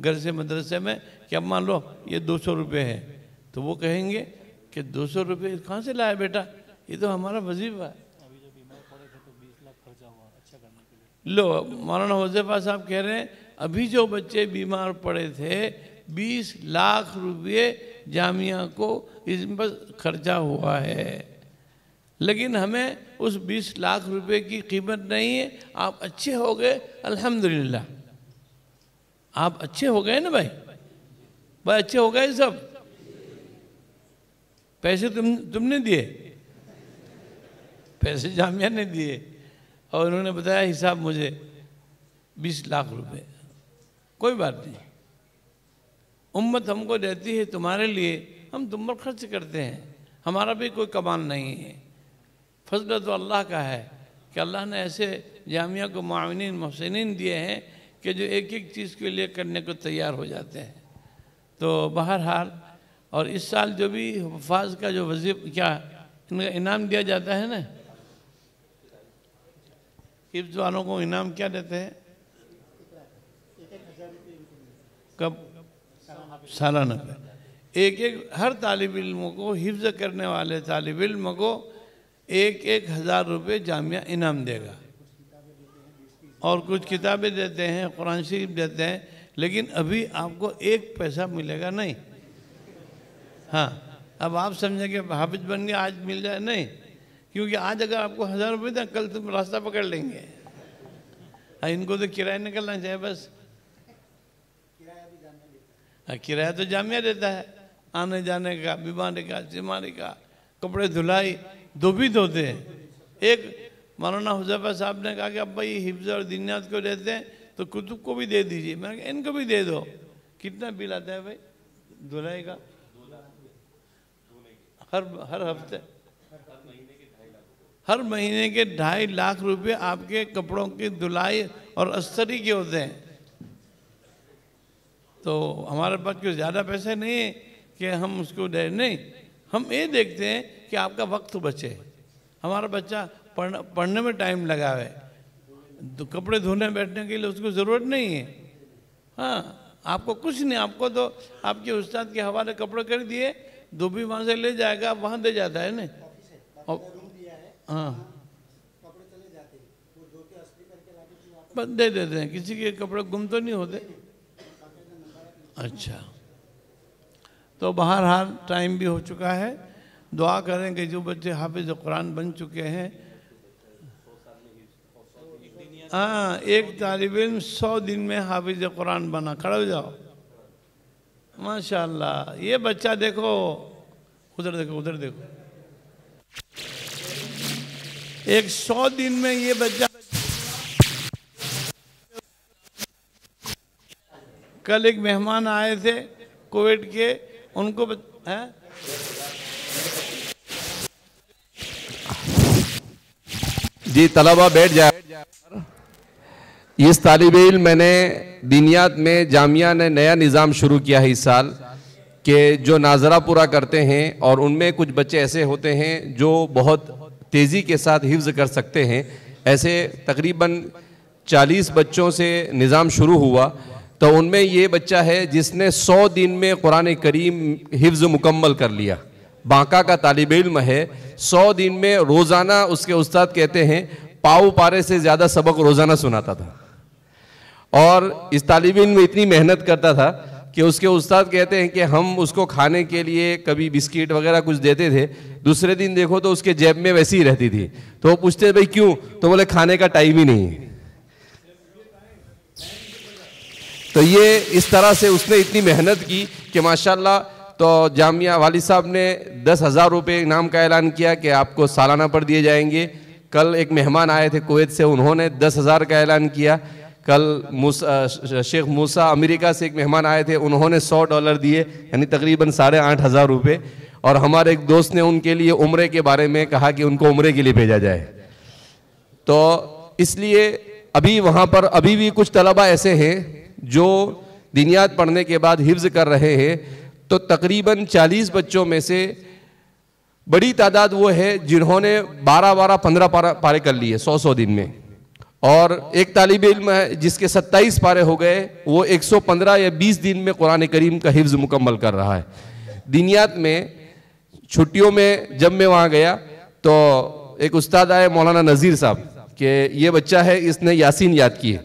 گھر سے مدرسے میں کہ اب مان لو یہ 200 روپے ہے، تو وہ کہیں گے کہ 200 روپے کہاں سے لایا بیٹا، یہ تو ہمارا وظیفہ ہے. لو مولانا حذیفہ صاحب کہہ رہے ہیں ابھی جو بچے بیمار پڑے تھے 20 لاکھ روپے جامعہ کو اس پر خرچہ ہوا ہے، لیکن ہمیں اس 20 لاکھ روپے کی قیمت نہیں ہے. آپ اچھے ہو گئے الحمدللہ، آپ اچھے ہو گئے نا بھائی اچھے ہو گئے. سب پیسے تم نے دیے، پیسے جامعہ نے دیے، اور انہوں نے بتایا حساب مجھے 20 لاکھ روپے. کوئی بات نہیں، امت ہم کو دیتی ہے تمہارے لیے، ہم تم پر خرچ کرتے ہیں، ہمارا بھی کوئی کمال نہیں ہے. فضل تو اللہ کا ہے کہ اللہ نے ایسے جامعہ کو معاونین محسنین دیے ہیں کہ جو ایک ایک چیز کے لیے کرنے کو تیار ہو جاتے ہیں. تو بہرحال، اور اس سال جو بھی حفاظ کا جو وظیفہ کیا ان کا انعام دیا جاتا ہے نا، حفظ والوں کو انعام کیا دیتے ہیں؟ کب؟ سالانہ پہ. ایک ہر طالب علم کو، حفظ کرنے والے طالب علم کو 1,000 روپے جامعہ انعام دے گا، اور کچھ کتابیں دیتے ہیں، قرآن شریف دیتے ہیں. لیکن ابھی آپ کو 1 پیسہ ملے گا نہیں. ہاں، اب آپ سمجھیں کہ حافظ بن گیا آج مل جائے، نہیں، کیونکہ آج اگر آپ کو 1000 روپے دیں کل تم راستہ پکڑ لیں گے. ان کو تو کرایہ نکلنا چاہیے بس. کرایہ تو جامعہ دیتا ہے، آنے جانے کا، بیماری کا، سیماری کا، کپڑے دھلائی دو بھی دھوتے ہیں. ایک مولانا حذیفہ صاحب نے کہا کہ اب بھائی حفظ اور دینیات کو دیتے ہیں تو کتب کو بھی دے دیجیے. میں نے کہا ان کو بھی دے دو. کتنا بل آتا ہے بھائی دھلائی کا؟ ہر ہفتے، ہر مہینے کے 2.5 لاکھ روپے آپ کے کپڑوں کی دھلائی اور استری کے ہوتے ہیں. تو ہمارے پاس کوئی زیادہ پیسے نہیں ہیں کہ ہم اس کو دیں، نہیں، ہم یہ دیکھتے ہیں کہ آپ کا وقت بچے. ہمارا بچہ پڑھنے میں ٹائم لگا ہے، کپڑے دھونے بیٹھنے کے لیے اس کو ضرورت نہیں ہے. ہاں، آپ کو کچھ نہیں، آپ کو تو آپ کے استاد کے حوالے کپڑے کر دیے، دھوبی وہاں سے لے جائے گا، وہاں دے جاتا ہے نا. ہاں، دے دیتے ہیں، کسی کے کپڑے گم تو نہیں ہوتے. اچھا، تو بہرحال ٹائم بھی ہو چکا ہے. دعا کریں کہ جو بچے حافظ قرآن بن چکے ہیں، ایک طالب علم 100 دن میں حافظ قرآن بنا. کھڑے ہو جاؤ. ماشاءاللہ، یہ بچہ دیکھو، ادھر دیکھو، ادھر دیکھو. ایک 100 دن میں یہ بچہ. کل ایک مہمان آئے تھے کویت کے، ان کو جی طلبہ بیٹھ جائے. اس طالب علم میں نے دینیات میں جامعہ نے نیا نظام شروع کیا ہے اس سال کہ جو ناظرہ پورا کرتے ہیں، اور ان میں کچھ بچے ایسے ہوتے ہیں جو بہت تیزی کے ساتھ حفظ کر سکتے ہیں. ایسے تقریباً 40 بچوں سے نظام شروع ہوا. تو ان میں یہ بچہ ہے جس نے 100 دن میں قرآن کریم حفظ مکمل کر لیا. بانکا کا طالب علم ہے. 100 دن میں روزانہ اس کے استاد کہتے ہیں پاؤ پارے سے زیادہ سبق روزانہ سناتا تھا. اور اس طالب علم میں اتنی محنت کرتا تھا کہ اس کے استاد کہتے ہیں کہ ہم اس کو کھانے کے لیے کبھی بسکٹ وغیرہ کچھ دیتے تھے، دوسرے دن دیکھو تو اس کے جیب میں ویسی ہی رہتی تھی. تو وہ پوچھتے بھائی کیوں؟ تو بولے کھانے کا ٹائم ہی نہیں ہے. تو یہ اس طرح سے اس نے اتنی محنت کی کہ ماشاءاللہ. تو جامعہ والد صاحب نے 10,000 روپے انعام کا اعلان کیا کہ آپ کو سالانہ پر دیے جائیں گے. کل ایک مہمان آئے تھے کویت سے، انہوں نے 10,000 کا اعلان کیا. کل شیخ موسیٰ امریکہ سے ایک مہمان آئے تھے، انہوں نے $100 دیے، یعنی تقریباً 8,500 روپے. اور ہمارے ایک دوست نے ان کے لیے عمرے کے بارے میں کہا کہ ان کو عمرے کے لیے بھیجا جائے. تو اس لیے ابھی وہاں پر بھی کچھ طلبہ ایسے ہیں جو دینیات پڑھنے کے بعد حفظ کر رہے ہیں. تو تقریباً 40 بچوں میں سے بڑی تعداد وہ ہے جنہوں نے 12-15 پارے کر لیے 100 دن میں، اور ایک طالب علم ہے جس کے 27 پارے ہو گئے، وہ 115 یا 20 دن میں قرآن کریم کا حفظ مکمل کر رہا ہے۔ دینیات میں چھٹیوں میں جب میں وہاں گیا تو ایک استاد آئے مولانا نذیر صاحب کہ یہ بچہ ہے، اس نے یاسین یاد کی ہے۔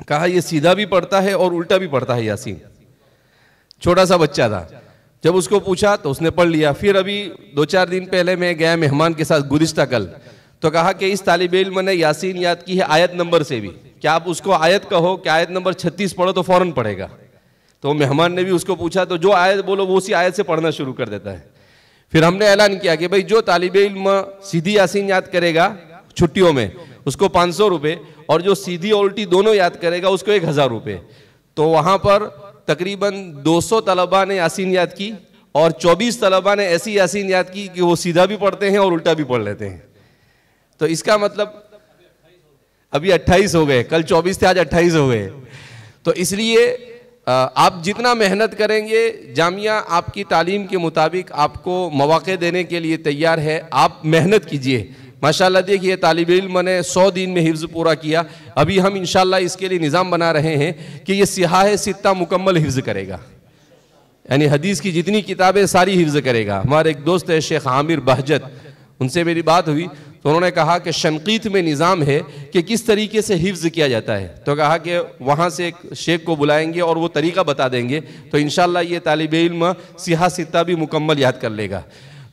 کہا یہ سیدھا بھی پڑھتا ہے اور الٹا بھی پڑھتا ہے یاسین۔ چھوٹا سا بچہ تھا، جب اس کو پوچھا تو اس نے پڑھ لیا۔ پھر ابھی 2-4 دن پہلے میں گیا مہمان کے ساتھ گزشتہ کل، تو کہا کہ اس طالب علم نے یاسین یاد کی ہے آیت نمبر سے بھی، کیا آپ اس کو آیت کہو کہ آیت نمبر 36 پڑھو تو فوراً پڑھے گا۔ تو مہمان نے بھی اس کو پوچھا تو جو آیت بولو وہ اسی آیت سے پڑھنا شروع کر دیتا ہے۔ پھر ہم نے اعلان کیا کہ بھئی جو طالب علم سیدھی یاسین یاد کرے گا چھٹیوں میں اس کو 500 روپے، اور جو سیدھی اور الٹی دونوں یاد کرے گا اس کو 1000 روپے۔ تو وہاں پر تقریباً 200 طلباء نے یاسین یاد کی اور 24 طلباء نے ایسی یاسین یاد کی کہ وہ سیدھا بھی پڑھتے ہیں اور الٹا بھی پڑھ لیتے ہیں۔ تو اس کا مطلب ابھی 28 ہو گئے، کل 24 تھے، آج 28 ہو گئے۔ تو اس لیے آپ جتنا محنت کریں گے، جامعہ آپ کی تعلیم کے مطابق آپ کو مواقع دینے کے لیے تیار ہے، آپ محنت کیجئے۔ ماشاءاللہ دیکھیے طالب علم نے 100 دن میں حفظ پورا کیا، ابھی ہم انشاءاللہ اس کے لیے نظام بنا رہے ہیں کہ یہ صحاح ستہ مکمل حفظ کرے گا، یعنی حدیث کی جتنی کتابیں ساری حفظ کرے گا۔ ہمارے ایک دوست ہے شیخ عامر بہجت، ان سے میری بات ہوئی تو انہوں نے کہا کہ شنقیط میں نظام ہے کہ کس طریقے سے حفظ کیا جاتا ہے، تو کہا کہ وہاں سے ایک شیخ کو بلائیں گے اور وہ طریقہ بتا دیں گے، تو انشاءاللہ یہ طالب علم صحاح ستہ بھی مکمل یاد کر لے گا۔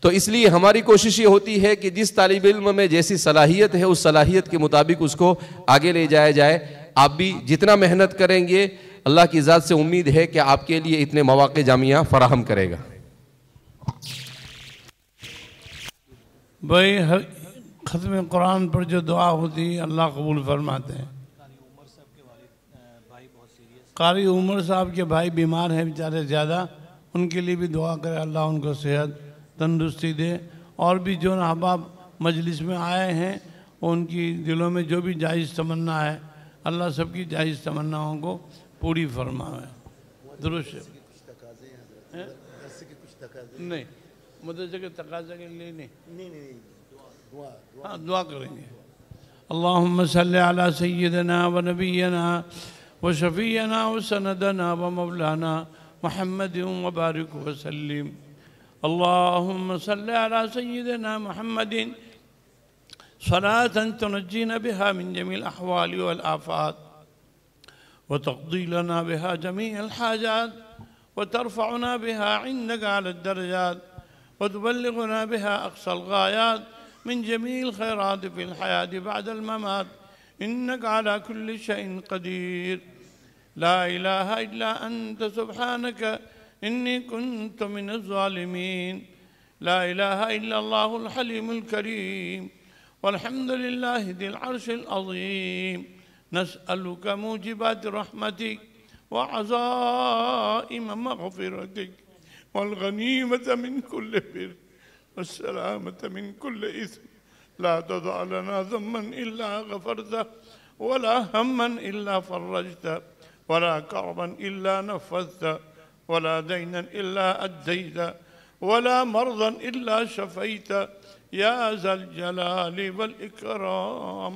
تو اس لیے ہماری کوشش یہ ہوتی ہے کہ جس طالب علم میں جیسی صلاحیت ہے اس صلاحیت کے مطابق اس کو آگے لے جایا جائے۔ آپ بھی جتنا محنت کریں گے اللہ کی ذات سے امید ہے کہ آپ کے لیے اتنے مواقع جامعہ فراہم کرے گا۔ بھائی ختم قرآن پر جو دعا ہوتی ہے اللہ قبول فرماتے ہیں۔ قاری عمر صاحب کے بھائی بیمار ہیں بیچارے زیادہ، ان کے لیے بھی دعا کرے اللہ ان کو صحت تندرستی دے، اور بھی جو احباب مجلس میں آئے ہیں ان کی دلوں میں جو بھی جائز تمنا ہے اللہ سب کی جائز تمناؤں کو پوری فرمائے۔ درست نہیں مدرسے کے تقاضے کے لیے نہیں، ہاں دعا کریں گے۔ اللہم صلی علی سیدنا و نبینا و شفیعنا و سندنا و مولانا محمد و بارک وسلم۔ اللہم صلی علی سیدنا محمد صلاة تنجینا بها من جميع الأحوال والآفات وتقضي لنا بها جميع الحاجات وترفعنا بها عندك على الدرجات وتبلغنا بها أقصى الغايات من جميع الخيرات في الحياة بعد الممات إنك على كل شيء قدير لا إله إلا أنت سبحانك إني كنت من الظالمين لا إله إلا الله الحليم الكريم والحمد لله ذي العرش العظيم نسألك موجبات رحمتك وعزائم مغفرتك والغنيمة من كل بر والسلامة من كل إثم لا تضع لنا ذنبا إلا غفرته ولا هما إلا فرجته ولا كربا إلا نفذته ولا دينا إلا أديته ولا مرضا إلا شفيته يا ذا الجلال والإكرام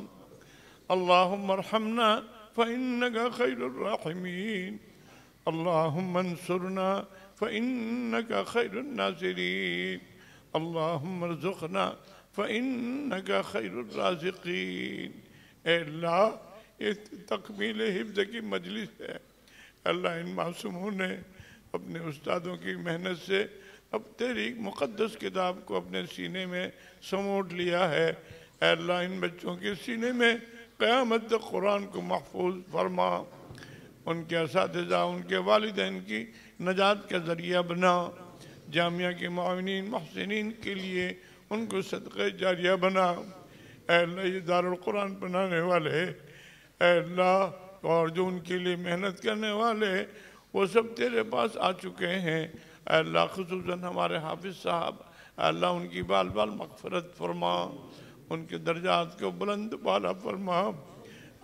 اللهم ارحمنا فإنك خير الراحمين اللهم انصرنا فإنك خير الناصرين اللهم ارزقنا فإنك خير الرازقين۔ اے اللہ یہ تکمیل حفظ کی مجلس ہے، اللہ ان معصوموں نے اپنے استادوں کی محنت سے اب تیری مقدس کتاب کو اپنے سینے میں سموٹ لیا ہے۔ اے اللہ ان بچوں کے سینے میں قیامت تک قرآن کو محفوظ فرما، ان کے اساتذہ ان کے والدین کی نجات کا ذریعہ بنا، جامعہ کے معاونین محسنین کے لیے ان کو صدقہ جاریہ بنا۔ اے اللہ یہ دارالقرآن بنانے والے، اے اللہ اور جو ان کے لیے محنت کرنے والے وہ سب تیرے پاس آ چکے ہیں۔ اے اللہ خصوصاً ہمارے حافظ صاحب، اے اللہ ان کی بال بال مغفرت فرما، ان کے درجات کو بلند بالا فرما۔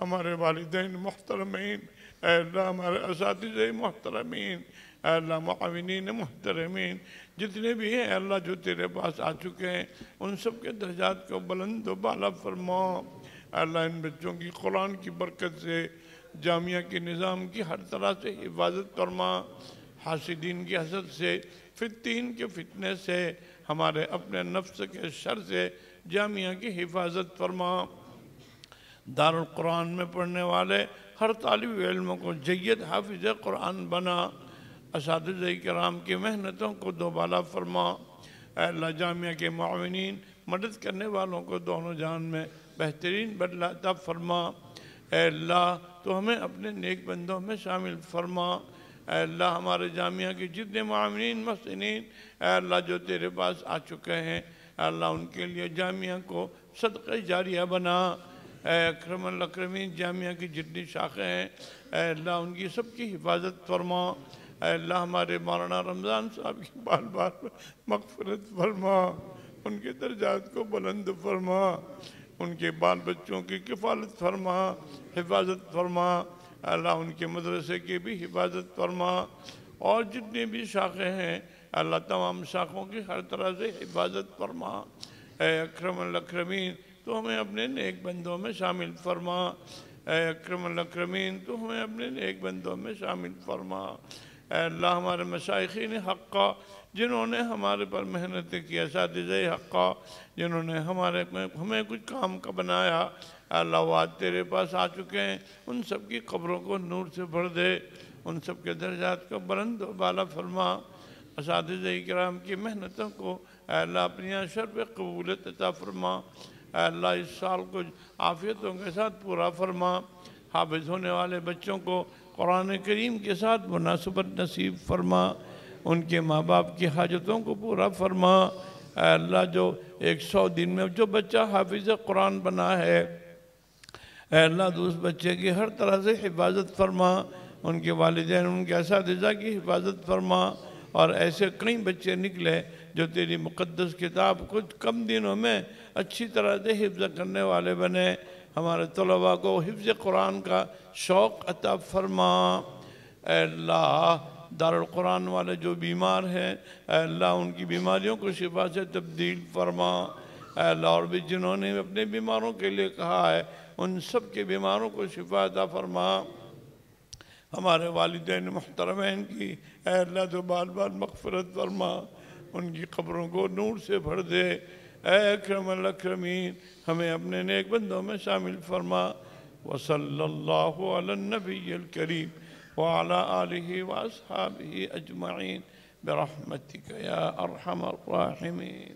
ہمارے والدین محترمین، اے اللہ ہمارے اساتذہ محترمین، اے اللہ معاونین محترمین جتنے بھی ہیں اللہ جو تیرے پاس آ چکے ہیں ان سب کے درجات کو بلند و بالا فرما۔ اے اللہ ان بچوں کی قرآن کی برکت سے جامعہ کے نظام کی ہر طرح سے حفاظت فرما، حاسدین کی حسد سے، فتین کے فتنے سے، ہمارے اپنے نفس کے شر سے جامعہ کی حفاظت فرما۔ دارالقرآن میں پڑھنے والے ہر طالب علم کو جید حافظ قرآن بنا، اساتذہ کرام کی محنتوں کو دوبالا فرما۔ اے اللہ جامعہ کے معاونین مدد کرنے والوں کو دونوں جان میں بہترین بدلہ عطا فرما۔ اے اللہ تو ہمیں اپنے نیک بندوں میں شامل فرما۔ اے اللہ ہمارے جامعہ کے جتنے معاونین محسنین اے اللہ جو تیرے پاس آ چکے ہیں اے اللہ ان کے لیے جامعہ کو صدقہ جاریہ بنا۔ اے اکرم الاکرمین جامعہ کی جتنی شاخیں ہیں اے اللہ ان کی سب کی حفاظت فرما۔ اے اللہ ہمارے مولانا رمضان صاحب کی بار بار مغفرت فرما، ان کے درجات کو بلند فرما، ان کے بال بچوں کی کفالت فرما، حفاظت فرما۔ اے اللہ ان کے مدرسے کی بھی حفاظت فرما، اور جتنی بھی شاخیں ہیں اللہ تمام شاخوں کی ہر طرح سے حفاظت فرما۔ اے اکرم الاکرمین تو ہمیں اپنے نیک بندوں میں شامل فرما۔ اے اکرم الاکرمین تو ہمیں اپنے نیک بندوں میں شامل فرما۔ اے اللہ ہمارے مشائخین حقہ جنہوں نے ہمارے پر محنت کی، اساتذہ حقہ جنہوں نے ہمیں کچھ کام کا بنایا اے اللہ وہ آج تیرے پاس آ چکے ہیں، ان سب کی قبروں کو نور سے بھر دے، ان سب کے درجات کو بلند و بالا فرما۔ اساتذہ کرام کی محنتوں کو اے اللہ اپنی شرف قبولیت عطا فرما۔ اے اللہ اس سال کو عافیتوں کے ساتھ پورا فرما۔ حافظ ہونے والے بچوں کو قرآن کریم کے ساتھ مناسبت نصیب فرما، ان کے ماں باپ کی حاجتوں کو پورا فرما۔ اے اللہ جو 100 دن میں جو بچہ حافظ قرآن بنا ہے اے اللہ اس بچے کی ہر طرح سے حفاظت فرما، ان کے والدین ان کے اساتذہ کی حفاظت فرما، اور ایسے کئی بچے نکلے جو تیری مقدس کتاب کچھ کم دنوں میں اچھی طرح سے حفظ کرنے والے بنے۔ ہمارے طلباء کو حفظ قرآن کا شوق عطا فرما۔ اے اللہ دارالقرآن والے جو بیمار ہیں اے اللہ ان کی بیماریوں کو شفا سے تبدیل فرما۔ اے اللہ اور بھی جنہوں نے اپنے بیماروں کے لیے کہا ہے ان سب کے بیماروں کو شفا عطا فرما۔ ہمارے والدین محترمین کی اے اللہ تو بار بار مغفرت فرما، ان کی قبروں کو نور سے بھر دے۔ اے اکرم الاکرمین ہمیں اپنے نیک بندوں میں شامل فرما۔ وصلی اللہ علی النبی الکریم وعلی آلہ واصحابہ اجمعین برحمتک یا ارحم الراحمین۔